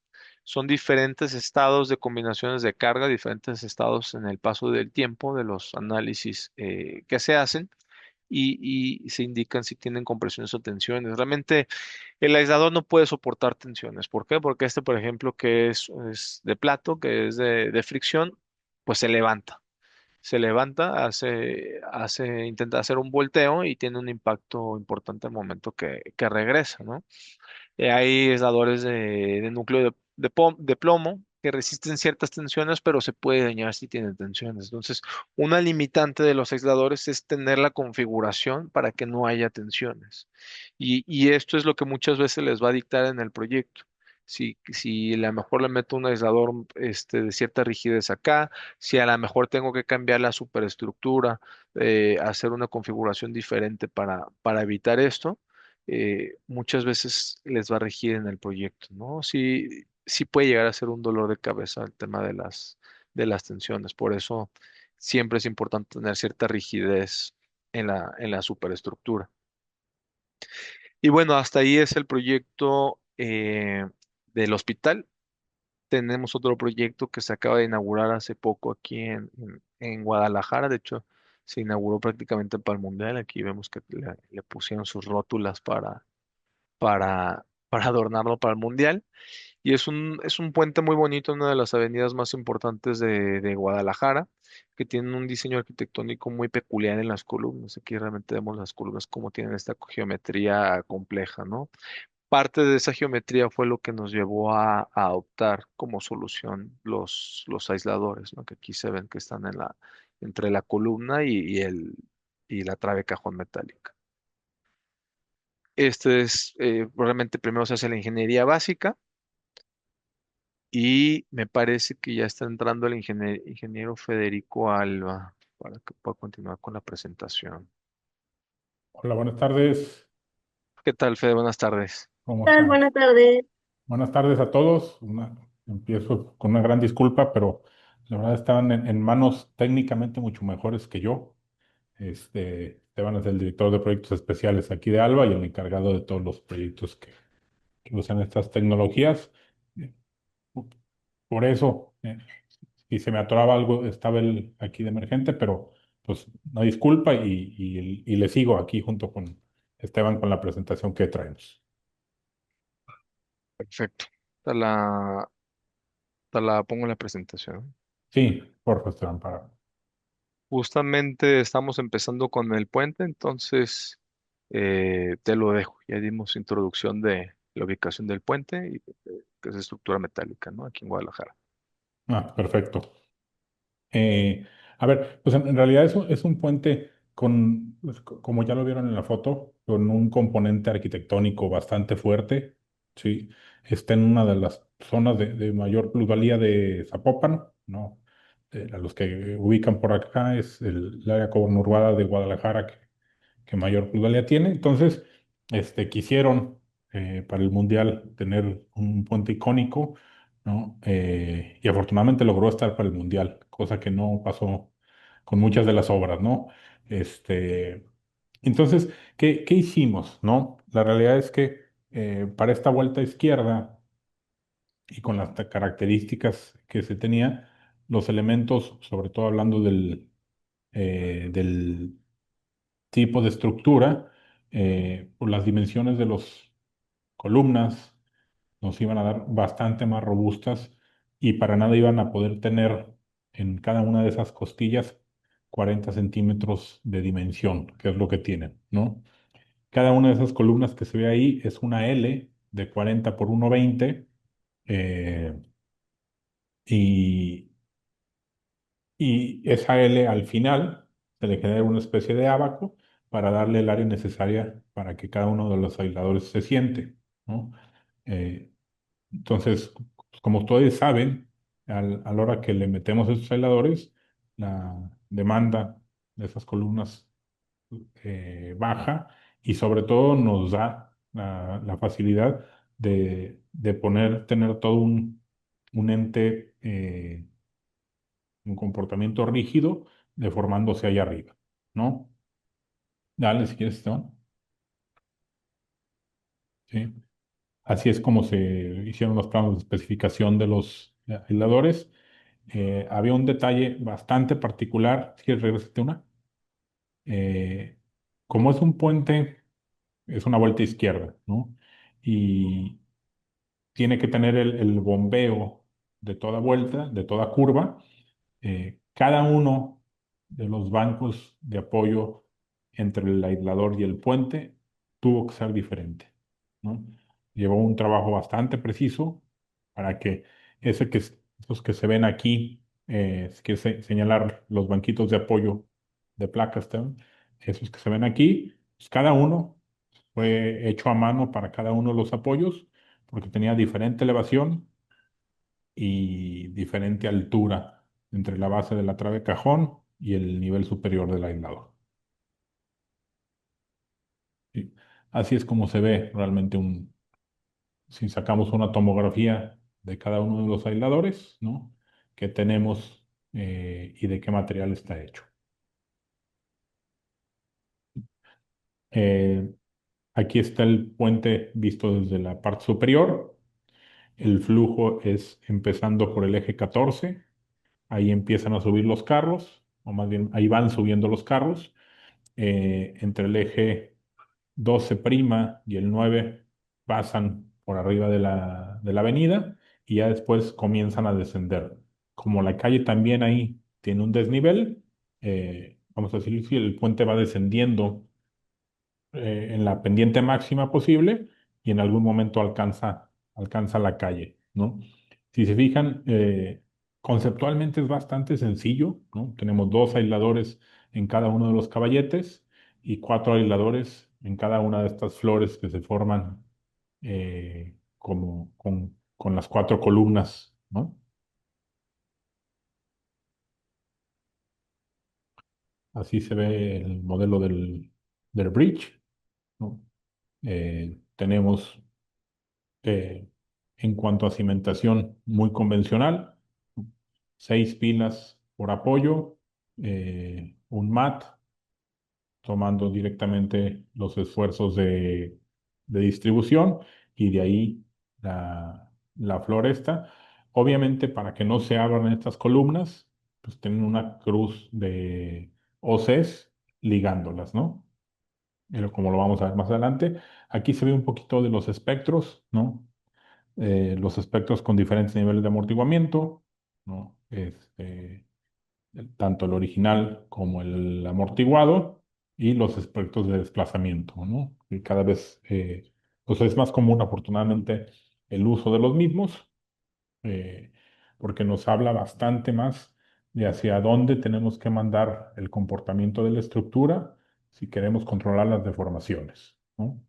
son diferentes estados de combinaciones de carga, diferentes estados en el paso del tiempo de los análisis que se hacen, y se indican si tienen compresiones o tensiones. Realmente el aislador no puede soportar tensiones. ¿Por qué? Porque este, por ejemplo, que es de plato, que es de fricción, pues se levanta. Se levanta, intenta hacer un volteo y tiene un impacto importante al momento que regresa, ¿no? Hay aisladores de núcleo de plomo que resisten ciertas tensiones, pero se puede dañar si tienen tensiones. Entonces, una limitante de los aisladores es tener la configuración para que no haya tensiones. Y esto es lo que muchas veces les va a dictar en el proyecto. Si a lo mejor le meto un aislador de cierta rigidez acá, si a lo mejor tengo que cambiar la superestructura, hacer una configuración diferente para evitar esto, muchas veces les va a regir en el proyecto, ¿no? Sí, sí puede llegar a ser un dolor de cabeza el tema de las tensiones. Por eso siempre es importante tener cierta rigidez en la superestructura. Y bueno, hasta ahí es el proyecto del hospital. Tenemos otro proyecto que se acaba de inaugurar hace poco aquí en Guadalajara. De hecho, se inauguró prácticamente para el Mundial. Aquí vemos que le pusieron sus rótulas para adornarlo para el Mundial. Y es un puente muy bonito, una de las avenidas más importantes de Guadalajara, que tiene un diseño arquitectónico muy peculiar en las columnas. Aquí realmente vemos las columnas como tienen esta geometría compleja, ¿no? Parte de esa geometría fue lo que nos llevó a adoptar como solución los aisladores, ¿no? Que aquí se ven que están entre la columna y la trave cajón metálica. Realmente primero se hace la ingeniería básica y me parece que ya está entrando el ingeniero Federico Alba para que pueda continuar con la presentación. Hola, buenas tardes. ¿Qué tal, Fede? Buenas tardes. ¿Cómo ¿Qué tal? están? Buenas tardes. Buenas tardes a todos. Empiezo con una gran disculpa, pero la verdad estaban en manos técnicamente mucho mejores que yo. Esteban es el director de proyectos especiales aquí de Alba y el encargado de todos los proyectos que usan estas tecnologías. Eh, Por eso, si se me atoraba algo, estaba él aquí de emergente, pero pues una disculpa y le sigo aquí junto con Esteban con la presentación que traemos. Perfecto. Te la, te la pongo en la presentación. Sí, por favor, Esteban, para. Justamente estamos empezando con el puente, entonces te lo dejo. Ya dimos introducción de la ubicación del puente y que es de estructura metálica, ¿no? Aquí en Guadalajara. Ah, perfecto. Eh, a ver, pues en realidad es un puente con, pues, como ya lo vieron en la foto, con un componente arquitectónico bastante fuerte, ¿sí? Está en una de las zonas de mayor plusvalía de Zapopan, ¿no? A los que ubican por acá es el área conurbada de Guadalajara que mayor plusvalía tiene. Entonces, quisieron para el Mundial tener un puente icónico, ¿no? Y afortunadamente logró estar para el Mundial, cosa que no pasó con muchas de las obras, ¿no? Este, entonces, ¿qué hicimos, no? La realidad es que para esta vuelta izquierda y con las características que se tenía, los elementos, sobre todo hablando del tipo de estructura, por las dimensiones de las columnas, nos iban a dar bastante más robustas y para nada iban a poder tener en cada una de esas costillas 40 centímetros de dimensión, que es lo que tienen, ¿no? Cada una de esas columnas que se ve ahí es una L de 40 por 1,20 eh, y, y esa L al final se le genera una especie de ábaco para darle el área necesaria para que cada uno de los aisladores se siente, ¿no? Eh, entonces, como ustedes saben, a la hora que le metemos esos aisladores, la demanda de esas columnas baja y sobre todo nos da la facilidad de tener todo un ente, un comportamiento rígido deformándose ahí arriba, ¿no? Dale, si quieres, Esteban. Sí. Así es como se hicieron los planos de especificación de los aisladores. Había un detalle bastante particular, si quieres, regresate una. Eh, como es un puente, es una vuelta izquierda, ¿no? Y tiene que tener el bombeo de toda vuelta, de toda curva. Cada uno de los bancos de apoyo entre el aislador y el puente tuvo que ser diferente, ¿no? Llevó un trabajo bastante preciso para que esos que se ven aquí, señalar los banquitos de apoyo de placas, esos que se ven aquí, pues cada uno fue hecho a mano para cada uno de los apoyos porque tenía diferente elevación y diferente altura entre la base de la trave cajón y el nivel superior del aislador. Sí. Así es como se ve realmente si sacamos una tomografía de cada uno de los aisladores, ¿no? Que tenemos y de qué material está hecho. Eh, Aquí está el puente visto desde la parte superior. El flujo es empezando por el eje 14. Ahí empiezan a subir los carros, o más bien ahí van subiendo los carros. Entre el eje 12' y el 9 pasan por arriba de la avenida y ya después comienzan a descender. Como la calle también ahí tiene un desnivel, vamos a decir, si el puente va descendiendo en la pendiente máxima posible y en algún momento alcanza la calle, ¿no? Si se fijan, conceptualmente es bastante sencillo, ¿no? Tenemos dos aisladores en cada uno de los caballetes y cuatro aisladores en cada una de estas flores que se forman como con las cuatro columnas, ¿no? Así se ve el modelo del bridge, ¿no? Tenemos En cuanto a cimentación, muy convencional, 6 pilas por apoyo, un mat, tomando directamente los esfuerzos de distribución y de ahí la floresta. Obviamente, para que no se abran estas columnas, pues tienen una cruz de OCs ligándolas, ¿no? Pero como lo vamos a ver más adelante, aquí se ve un poquito de los espectros, ¿no? Los espectros con diferentes niveles de amortiguamiento, ¿no? Tanto el original como el amortiguado y los espectros de desplazamiento, ¿no? Y cada vez pues es más común, afortunadamente, el uso de los mismos, eh, porque nos habla bastante más de hacia dónde tenemos que mandar el comportamiento de la estructura si queremos controlar las deformaciones, ¿no?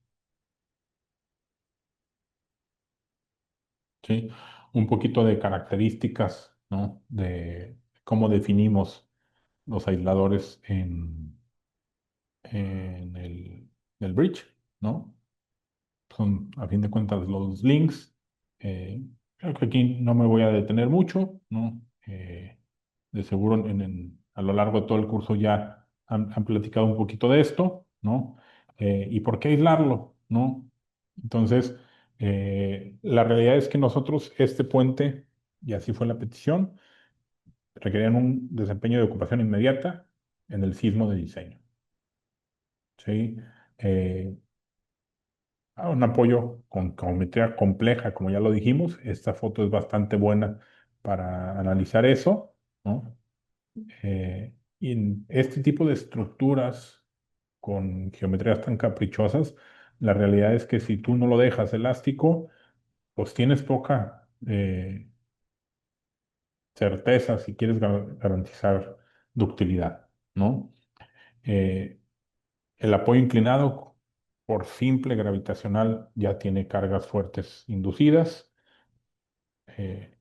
¿Sí? Un poquito de características, ¿no? De cómo definimos los aisladores en el bridge, ¿no? Son, a fin de cuentas, los links. Eh, Creo que aquí no me voy a detener mucho, ¿no? De seguro a lo largo de todo el curso ya han platicado un poquito de esto, ¿no? ¿Y por qué aislarlo, no? Entonces, la realidad es que nosotros, este puente, y así fue la petición, requerían un desempeño de ocupación inmediata en el sismo de diseño, ¿sí? Eh, un apoyo con geometría compleja, como ya lo dijimos. Esta foto es bastante buena para analizar eso, ¿no? Y en este tipo de estructuras con geometrías tan caprichosas, la realidad es que si tú no lo dejas elástico, pues tienes poca certeza si quieres garantizar ductilidad, ¿no? Eh, el apoyo inclinado por simple gravitacional ya tiene cargas fuertes inducidas. Eh,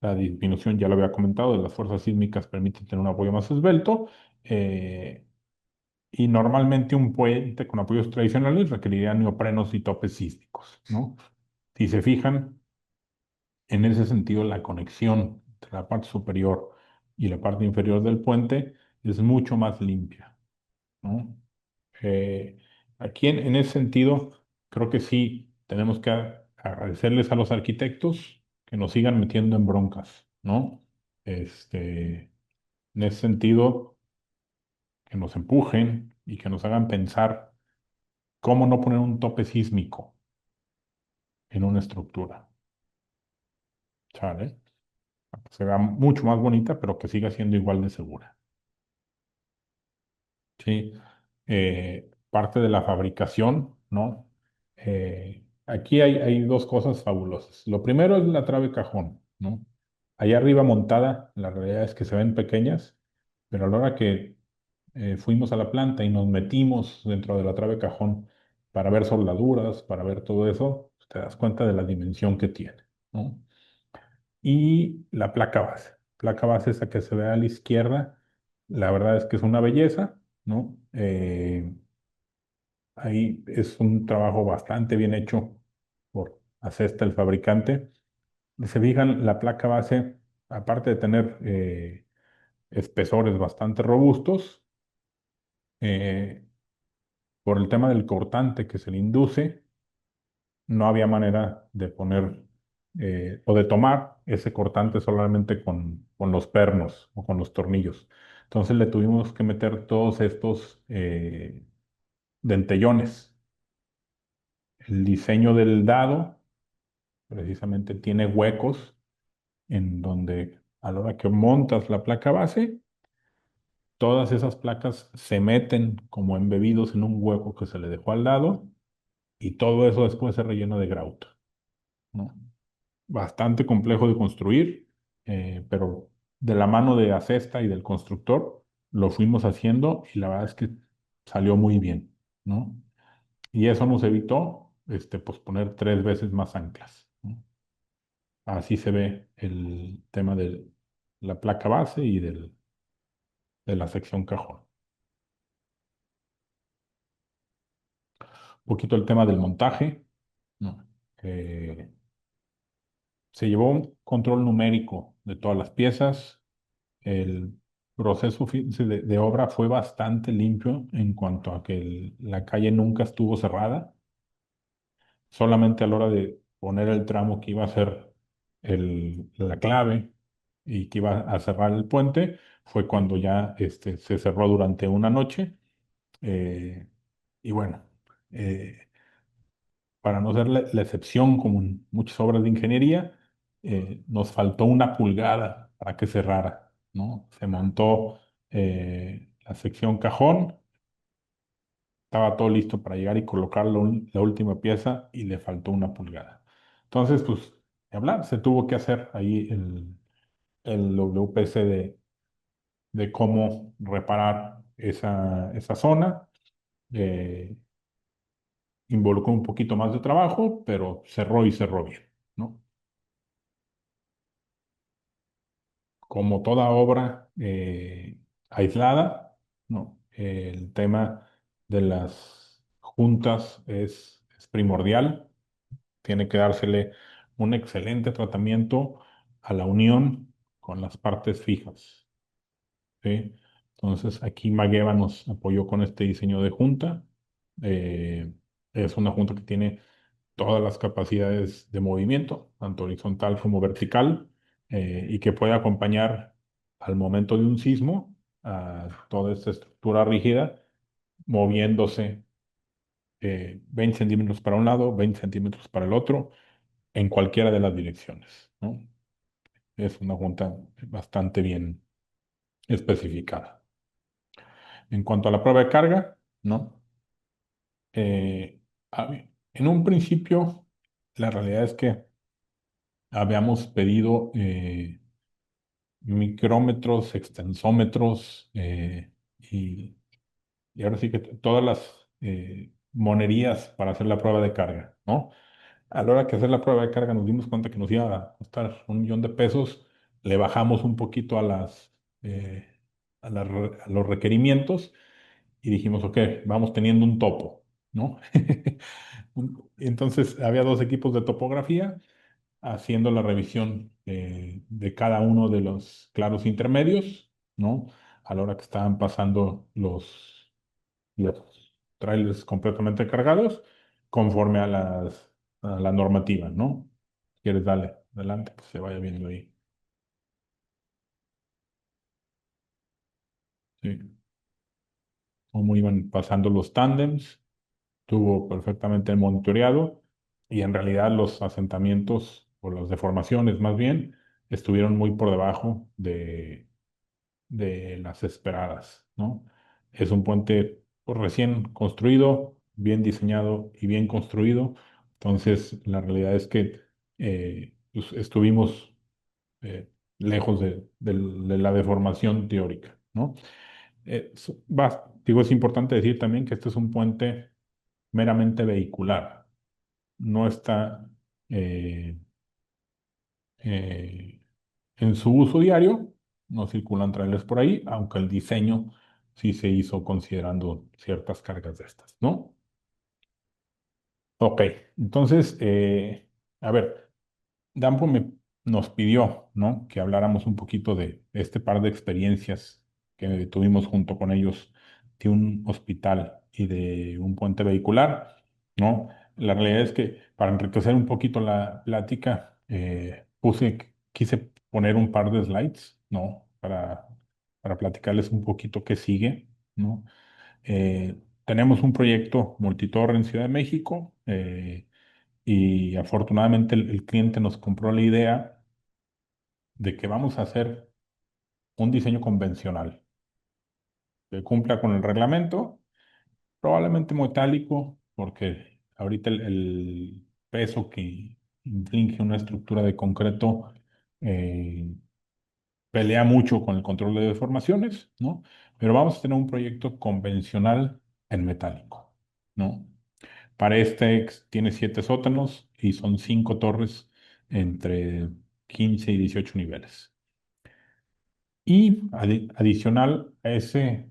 la disminución, ya lo había comentado, de las fuerzas sísmicas permite tener un apoyo más esbelto. eh, y normalmente un puente con apoyos tradicionales requeriría neoprenos y topes sísmicos, ¿no? Si se fijan, en ese sentido, la conexión entre la parte superior y la parte inferior del puente es mucho más limpia, ¿no? Eh, Aquí en ese sentido, creo que sí tenemos que agradecerles a los arquitectos que nos sigan metiendo en broncas, ¿no? En ese sentido, que nos empujen y que nos hagan pensar cómo no poner un tope sísmico en una estructura, ¿sale? Para que se vea mucho más bonita, pero que siga siendo igual de segura, ¿sí? Parte de la fabricación, ¿no? Aquí hay dos cosas fabulosas. Lo primero es la trave cajón, ¿no? Allá arriba montada, la realidad es que se ven pequeñas, pero a la hora que fuimos a la planta y nos metimos dentro de la trave cajón para ver soldaduras, para ver todo eso, pues te das cuenta de la dimensión que tiene, ¿no? Y la placa base esa que se ve a la izquierda, la verdad es que es una belleza, ¿no? Ahí es un trabajo bastante bien hecho por Acesta, el fabricante. Se fijan, la placa base, aparte de tener espesores bastante robustos, eh, por el tema del cortante que se le induce, no había manera de poner o de tomar ese cortante solamente con los pernos o con los tornillos. Entonces le tuvimos que meter todos estos dentellones. El diseño del dado precisamente tiene huecos en donde a la hora que montas la placa base, todas esas placas se meten como embebidos en un hueco que se le dejó al lado y todo eso después se rellena de grout, ¿no? Bastante complejo de construir, pero de la mano de Acesta y del constructor lo fuimos haciendo y la verdad es que salió muy bien, ¿no? Y eso nos evitó pues poner 3 veces más anclas, ¿no? Así se ve el tema de la placa base y de la sección cajón. Un poquito el tema del montaje, ¿no? Eh, Se llevó un control numérico de todas las piezas. El proceso de obra fue bastante limpio en cuanto a que la calle nunca estuvo cerrada. Solamente a la hora de poner el tramo que iba a ser la clave y que iba a cerrar el puente, fue cuando ya se cerró durante una noche. Eh, y bueno, eh, para no ser la excepción como en muchas obras de ingeniería, nos faltó una pulgada para que cerrara, ¿no? Se montó la sección cajón, estaba todo listo para llegar y colocar la última pieza y le faltó una pulgada. Entonces, pues, ni hablar, se tuvo que hacer ahí el WPC de cómo reparar esa zona. Eh, Involucró un poquito más de trabajo, pero cerró y cerró bien, ¿no? Como toda obra aislada, ¿no? El tema de las juntas es primordial. Tiene que dársele un excelente tratamiento a la unión con las partes fijas, ¿sí? Entonces, aquí Magueva nos apoyó con este diseño de junta. Eh, es una junta que tiene todas las capacidades de movimiento, tanto horizontal como vertical, y que puede acompañar al momento de un sismo a toda esta estructura rígida, moviéndose 20 centímetros para un lado, 20 centímetros para el otro, en cualquiera de las direcciones, ¿no? Es una junta bastante bien especificada. En cuanto a la prueba de carga, ¿no? Eh, en un principio, la realidad es que habíamos pedido micrómetros, extensómetros y ahora sí que todas las monerías para hacer la prueba de carga, ¿no? A la hora que hacer la prueba de carga nos dimos cuenta que nos iba a costar 1 millón de pesos, le bajamos un poquito eh, a los requerimientos y dijimos, ok, vamos teniendo un topo, ¿no? Entonces había dos equipos de topografía haciendo la revisión de cada uno de los claros intermedios, ¿no? A la hora que estaban pasando los trailers completamente cargados, conforme a la normativa, ¿no? ¿Quieres darle adelante? Que se vaya viendo ahí. Sí. Cómo iban pasando los tándems, estuvo perfectamente monitoreado y en realidad los asentamientos o las deformaciones más bien estuvieron muy por debajo de las esperadas, ¿no? Es un puente pues, recién construido, bien diseñado y bien construido. Entonces, la realidad es que pues, estuvimos lejos de la deformación teórica, ¿no? Digo, es importante decir también que este es un puente meramente vehicular. No está eh, eh, en su uso diario, no circulan trailers por ahí, aunque el diseño sí se hizo considerando ciertas cargas de estas, ¿no? Ok, entonces, a ver, Dampo nos pidió, ¿no? Que habláramos un poquito de este par de experiencias que tuvimos junto con ellos de un hospital y de un puente vehicular, ¿no? La realidad es que para enriquecer un poquito la plática, quise poner un par de slides, ¿no? Para platicarles un poquito qué sigue, ¿no? Tenemos un proyecto multitorre en Ciudad de México. Y afortunadamente el cliente nos compró la idea de que vamos a hacer un diseño convencional que cumpla con el reglamento, probablemente metálico, porque ahorita el peso que inflige una estructura de concreto eh, pelea mucho con el control de deformaciones, ¿no? Pero vamos a tener un proyecto convencional en metálico, ¿no? Para este tiene 7 sótanos y son 5 torres entre 15 y 18 niveles. Y adicional a ese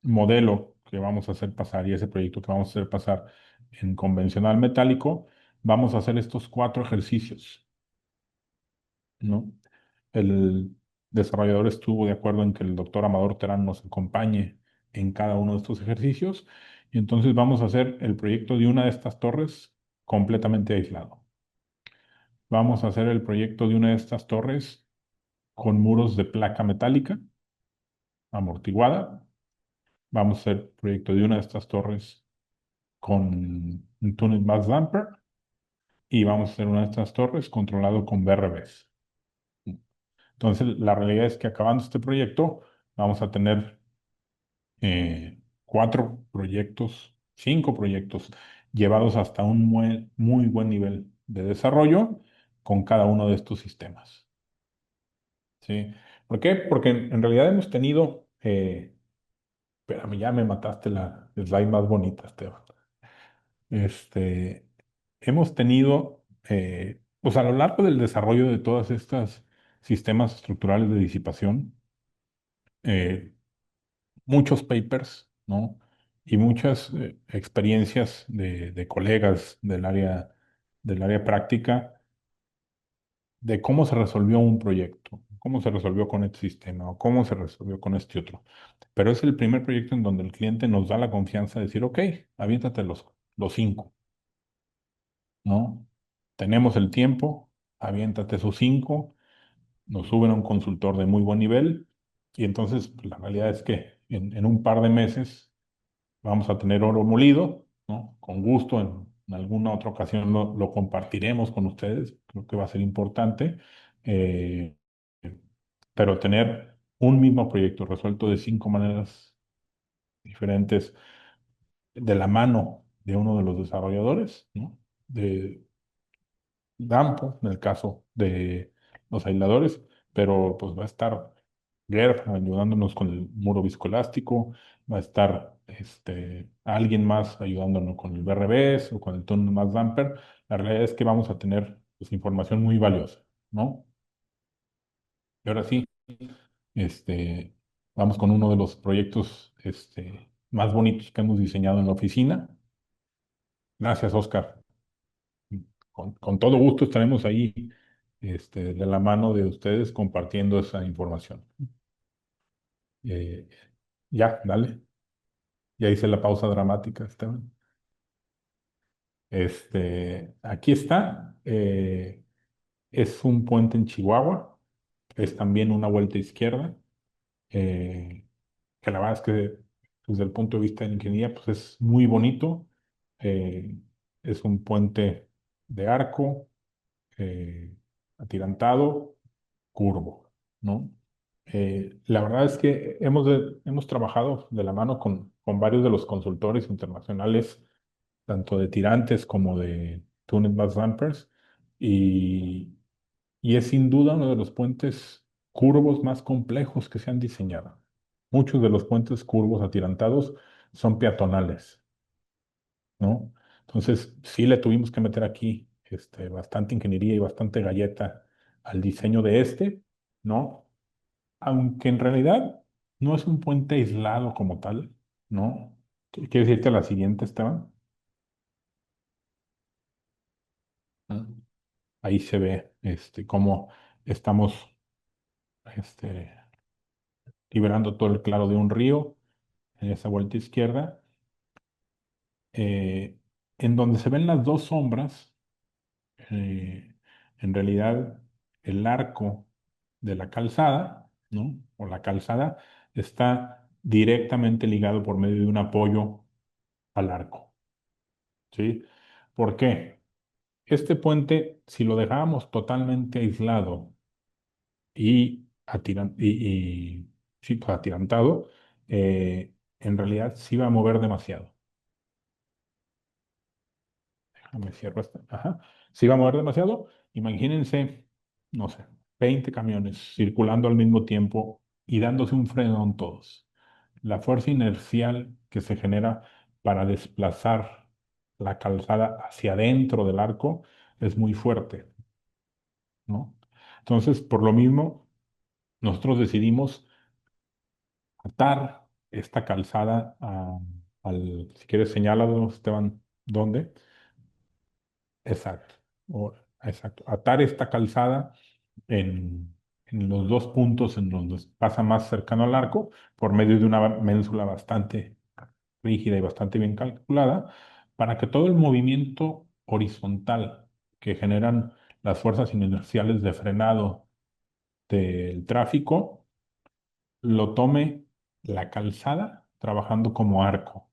modelo que vamos a hacer pasar y ese proyecto que vamos a hacer pasar en convencional metálico, vamos a hacer estos 4 ejercicios, ¿no? El desarrollador estuvo de acuerdo en que el doctor Amador Terán nos acompañe en cada uno de estos ejercicios y entonces vamos a hacer el proyecto de una de estas torres completamente aislado. Vamos a hacer el proyecto de una de estas torres con muros de placa metálica amortiguada. Vamos a hacer el proyecto de una de estas torres con un túnel más damper y vamos a hacer una de estas torres controlado con BRBs. Entonces, la realidad es que acabando este proyecto, vamos a tener 4 proyectos, 5 proyectos llevados hasta un muy buen nivel de desarrollo con cada uno de estos sistemas. ¿Sí? ¿Por qué? Porque en realidad hemos tenido, espérame, ya me mataste la slide más bonita, Esteban. Este, hemos tenido, pues a lo largo del desarrollo de todas estas sistemas estructurales de disipación, eh, muchos papers, ¿no? Y muchas experiencias de colegas del área práctica de cómo se resolvió un proyecto, cómo se resolvió con este sistema o cómo se resolvió con este otro. Pero es el primer proyecto en donde el cliente nos da la confianza de decir, ok, aviéntate los 5, ¿no? Tenemos el tiempo, aviéntate esos 5, nos suben a un consultor de muy buen nivel y entonces pues, la realidad es que en un par de meses vamos a tener oro molido, ¿no? Con gusto, en alguna otra ocasión lo compartiremos con ustedes, creo que va a ser importante, eh, pero tener un mismo proyecto resuelto de 5 maneras diferentes de la mano de uno de los desarrolladores, ¿no? De Dampo, en el caso de los aisladores, pero pues va a estar GERF ayudándonos con el muro viscoelástico, va a estar alguien más ayudándonos con el BRBs o con el túnel más damper. La realidad es que vamos a tener pues, información muy valiosa, ¿no? Y ahora sí, este, vamos con uno de los proyectos más bonitos que hemos diseñado en la oficina. Gracias, Oscar. Con todo gusto estaremos ahí de la mano de ustedes compartiendo esa información. Eh, ya, dale. Ya hice la pausa dramática, Esteban. Aquí está. Es un puente en Chihuahua. Es también una vuelta izquierda. eh, que la verdad es que desde el punto de vista de la ingeniería, pues es muy bonito. Eh, es un puente de arco, atirantado, curvo, ¿no? La verdad es que hemos trabajado de la mano con varios de los consultores internacionales, tanto de tirantes como de Tuning Bus Dampers, y, y es sin duda uno de los puentes curvos más complejos que se han diseñado. Muchos de los puentes curvos atirantados son peatonales, ¿no? Entonces, sí le tuvimos que meter aquí bastante ingeniería y bastante galleta al diseño de ¿no? Aunque en realidad no es un puente aislado como tal, ¿no? ¿Quieres decirte la siguiente, Esteban? Ah. Ahí se ve cómo estamos este, liberando todo el claro de un río en esa vuelta izquierda, eh, en donde se ven las dos sombras. eh, en realidad, el arco de la calzada, ¿no? O la calzada está directamente ligado por medio de un apoyo al arco, ¿sí? ¿Por qué? Este puente, si lo dejábamos totalmente aislado sí, pues, atirantado, en realidad se iba a mover demasiado. Déjame cierro esta. Ajá. Se iba a mover demasiado. Imagínense, no sé, 20 camiones circulando al mismo tiempo y dándose un frenón todos. La fuerza inercial que se genera para desplazar la calzada hacia adentro del arco es muy fuerte, ¿no? Entonces, por lo mismo, nosotros decidimos atar esta calzada si quieres señálalo, Esteban, ¿dónde? Exacto. Exacto. Atar esta calzada en los dos puntos en donde pasa más cercano al arco, por medio de una ménsula bastante rígida y bastante bien calculada, para que todo el movimiento horizontal que generan las fuerzas inerciales de frenado del tráfico lo tome la calzada trabajando como arco.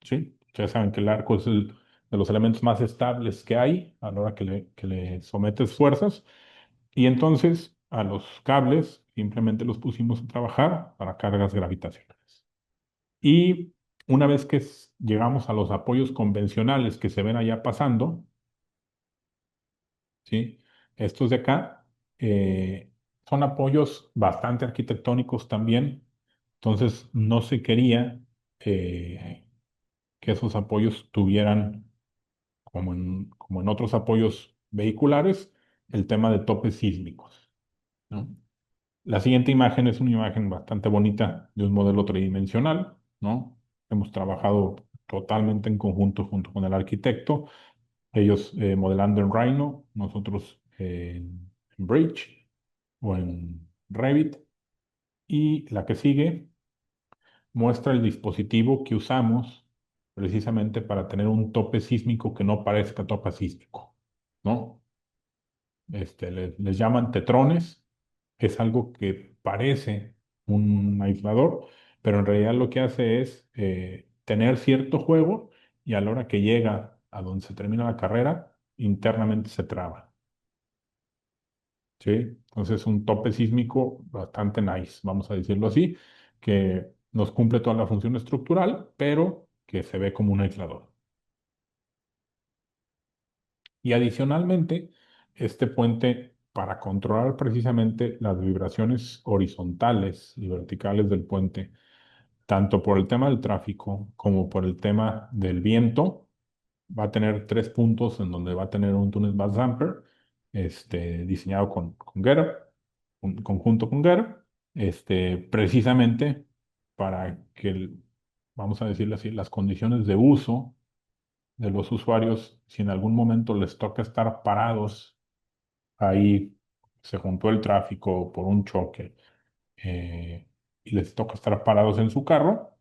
¿Sí? Ustedes saben que el arco es de los elementos más estables que hay a la hora que le sometes fuerzas. Y entonces a los cables simplemente los pusimos a trabajar para cargas gravitacionales. Y una vez que llegamos a los apoyos convencionales que se ven allá pasando, ¿sí? Estos de acá son apoyos bastante arquitectónicos también. Entonces no se quería que esos apoyos tuvieran, como en otros apoyos vehiculares, el tema de topes sísmicos, ¿no? La siguiente imagen es una imagen bastante bonita de un modelo tridimensional, ¿no? Hemos trabajado totalmente en conjunto junto con el arquitecto, ellos modelando en Rhino, nosotros en Bridge o en Revit. Y la que sigue muestra el dispositivo que usamos precisamente para tener un tope sísmico que no parezca tope sísmico, ¿no? Les llaman tetrones, es algo que parece un aislador, pero en realidad lo que hace es tener cierto juego y a la hora que llega a donde se termina la carrera, internamente se traba. ¿Sí? Entonces un tope sísmico bastante nice, vamos a decirlo así, que nos cumple toda la función estructural, pero que se ve como un aislador. Y adicionalmente, este puente, para controlar precisamente las vibraciones horizontales y verticales del puente, tanto por el tema del tráfico como por el tema del viento, va a tener tres puntos en donde va a tener un túnel bus damper, diseñado con Getter, conjunto con Getter, precisamente para que, vamos a decirlo así, las condiciones de uso de los usuarios, si en algún momento les toca estar parados, ahí se juntó el tráfico por un choque, y les toca estar parados en su carro,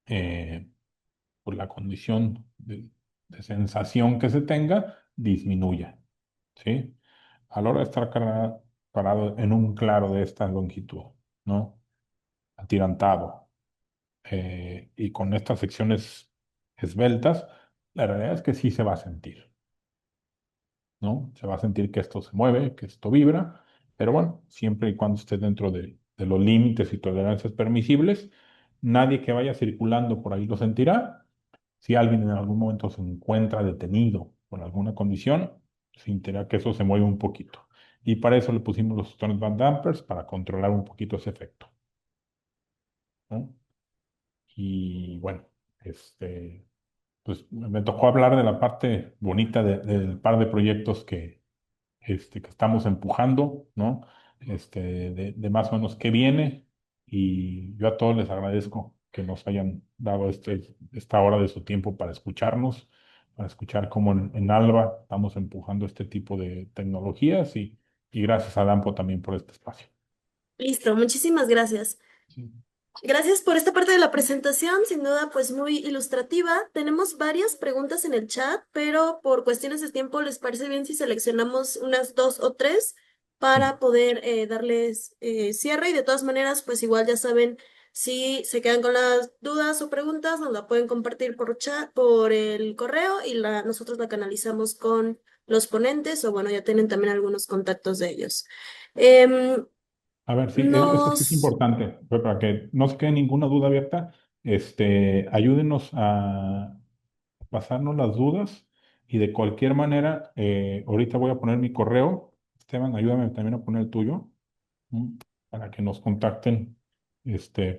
eh, por la condición de sensación que se tenga, disminuya, ¿sí? A la hora de estar parado en un claro de esta longitud, ¿no? Atirantado, y con estas secciones esbeltas, la realidad es que sí se va a sentir, ¿no? Se va a sentir que esto se mueve, que esto vibra, pero bueno, siempre y cuando esté dentro de los límites y tolerancias permisibles, nadie que vaya circulando por ahí lo sentirá. Si alguien en algún momento se encuentra detenido por alguna condición, sentirá que eso se mueve un poquito. Y para eso le pusimos los Stones Band Dampers para controlar un poquito ese efecto, ¿no? Y bueno, pues me tocó hablar de la parte bonita del par de proyectos que estamos empujando, ¿no? De más o menos qué viene. Y yo a todos les agradezco que nos hayan dado esta hora de su tiempo para escucharnos, para escuchar cómo en Alba estamos empujando este tipo de tecnologías y gracias a Dampo también por este espacio. Listo, muchísimas gracias. Sí. Gracias por esta parte de la presentación, sin duda pues muy ilustrativa. Tenemos varias preguntas en el chat, pero por cuestiones de tiempo, ¿les parece bien si seleccionamos unas dos o tres Sí. para poder darles cierre? Y de todas maneras, pues igual ya saben, si se quedan con las dudas o preguntas, nos la pueden compartir por chat, por el correo y nosotros la canalizamos con los ponentes o bueno, ya tienen también algunos contactos de ellos. Em, A ver, sí, eso sí es nos... importante, pues, para que no se quede ninguna duda abierta. Ayúdenos a pasarnos las dudas y de cualquier manera, ahorita voy a poner mi correo. Esteban, ayúdame también a poner el tuyo, ¿m? Para que nos contacten,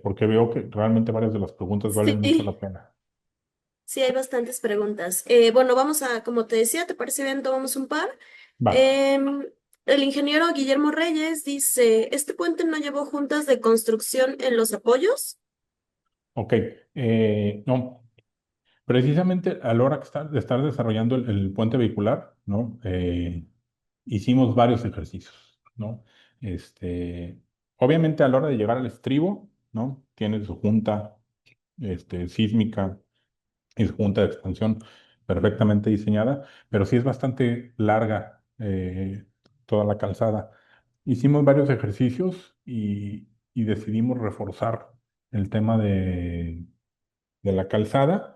porque veo que realmente varias de las preguntas valen mucho Sí. la pena. Sí, hay bastantes preguntas. Bueno, vamos a, como te decía, ¿te parece bien? Tomamos un par. Va, Em, el ingeniero Guillermo Reyes dice, ¿este puente no llevó juntas de construcción en los apoyos? ok. No, Precisamente a la hora de estar desarrollando el puente vehicular, ¿no? Hicimos varios ejercicios, ¿no? Este, obviamente a la hora de llegar al estribo, ¿no? Tiene su junta, sísmica y su junta de expansión perfectamente diseñada, pero sí es bastante larga toda la calzada. Hicimos varios ejercicios y decidimos reforzar el tema de la calzada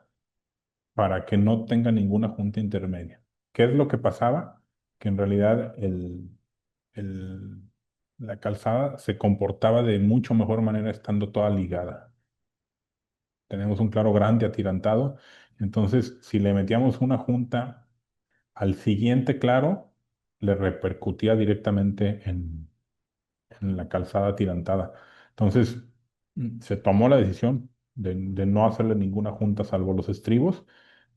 para que no tenga ninguna junta intermedia. ¿Qué es lo que pasaba? Que en realidad el- la calzada se comportaba de mucho mejor manera estando toda ligada. Tenemos un claro grande atirantado, entonces si le metíamos una junta al siguiente claro, le repercutía directamente en la calzada atirantada. Entonces se tomó la decisión de no hacerle ninguna junta salvo los estribos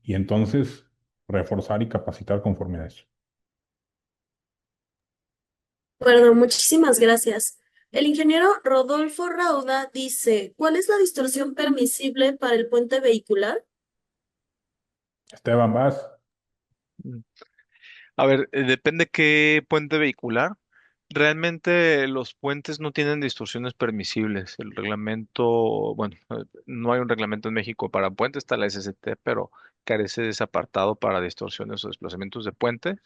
y entonces reforzar y capacitar conforme a eso. Bueno, muchísimas gracias. El ingeniero Rodolfo Rauda dice, ¿cuál es la distorsión permisible para el puente vehicular? Esteban, vas. Mm. A ver, depende qué puente vehicular. Realmente los puentes no tienen distorsiones permisibles. El reglamento, bueno, no hay un reglamento en México para puentes, está la SST, pero carece de ese apartado para distorsiones o desplazamientos de puentes.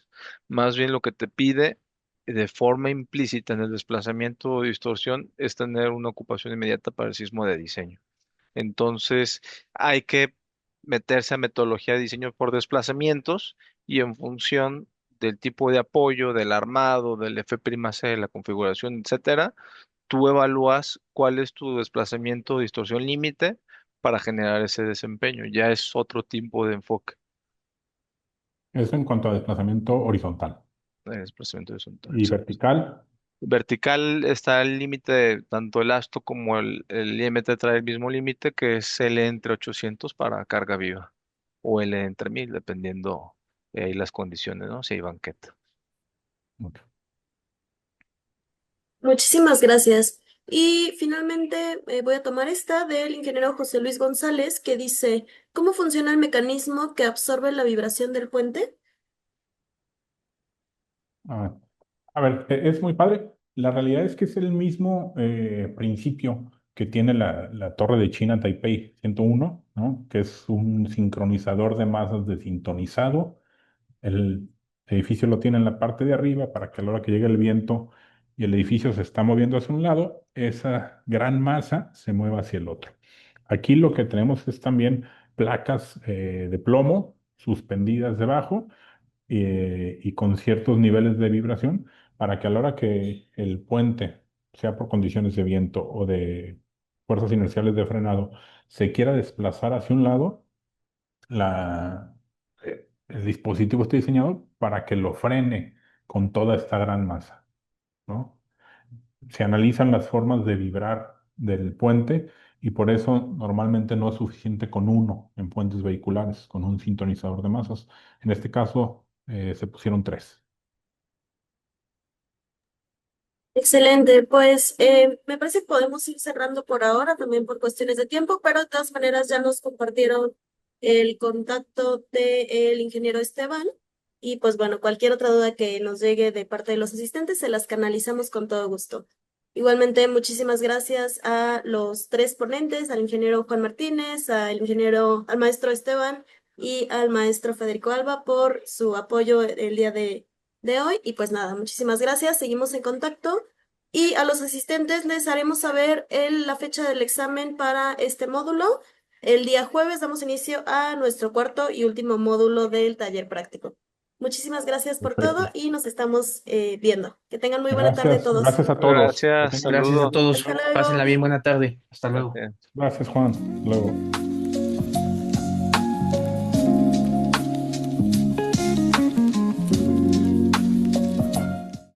Más bien lo que te pide de forma implícita en el desplazamiento o distorsión es tener una ocupación inmediata para el sismo de diseño. Entonces, hay que meterse a metodología de diseño por desplazamientos y en función del tipo de apoyo, del armado, del F''C, de la configuración, etcétera, tú evalúas cuál es tu desplazamiento o distorsión límite para generar ese desempeño. Ya es otro tipo de enfoque Eso en cuanto a desplazamiento horizontal. de desplazamiento horizontal. Y vertical, Vertical está el límite, tanto el ASTO como el IMT trae el mismo límite, que es L entre 800 para carga viva, o L entre 1000, dependiendo ahí las condiciones, ¿no? Si hay banqueta. ok. Muchísimas gracias. Y finalmente voy a tomar esta del ingeniero José Luis González que dice, ¿cómo funciona el mecanismo que absorbe la vibración del puente? Ah, a ver, es muy padre. La realidad es que es el mismo principio que tiene la torre de China Taipei 101, ¿no? Que es un sincronizador de masas desintonizado. El edificio lo tiene en la parte de arriba para que a la hora que llegue el viento y el edificio se está moviendo hacia un lado, esa gran masa se mueva hacia el otro. Aquí lo que tenemos es también placas de plomo suspendidas debajo y con ciertos niveles de vibración para que a la hora que el puente, sea por condiciones de viento o de fuerzas inerciales de frenado, se quiera desplazar hacia un lado, el dispositivo está diseñado para que lo frene con toda esta gran masa, ¿no? Se analizan las formas de vibrar del puente y por eso normalmente no es suficiente con uno en puentes vehiculares, con un sintonizador de masas. En este caso se pusieron tres. Excelente, pues me parece que podemos ir cerrando por ahora, también por cuestiones de tiempo, pero de todas maneras ya nos compartieron el contacto del ingeniero Esteban y pues bueno, cualquier otra duda que nos llegue de parte de los asistentes se las canalizamos con todo gusto. Igualmente, muchísimas gracias a los tres ponentes, al ingeniero Juan Martínez, al maestro Esteban y al maestro Federico Alba por su apoyo el día de hoy. Y pues nada, muchísimas gracias, seguimos en contacto. Y a los asistentes les haremos saber la fecha del examen para este módulo. El día jueves damos inicio a nuestro cuarto y último módulo del taller práctico. Muchísimas gracias por todo Perfecto. y nos estamos viendo. Que tengan muy buena tarde Gracias, todos. gracias a todos. Que Gracias, tengan- Gracias a saludos. todos. Hasta luego. Pásenla bien, buena tarde. Hasta luego. Gracias. Gracias, Juan. Hasta luego.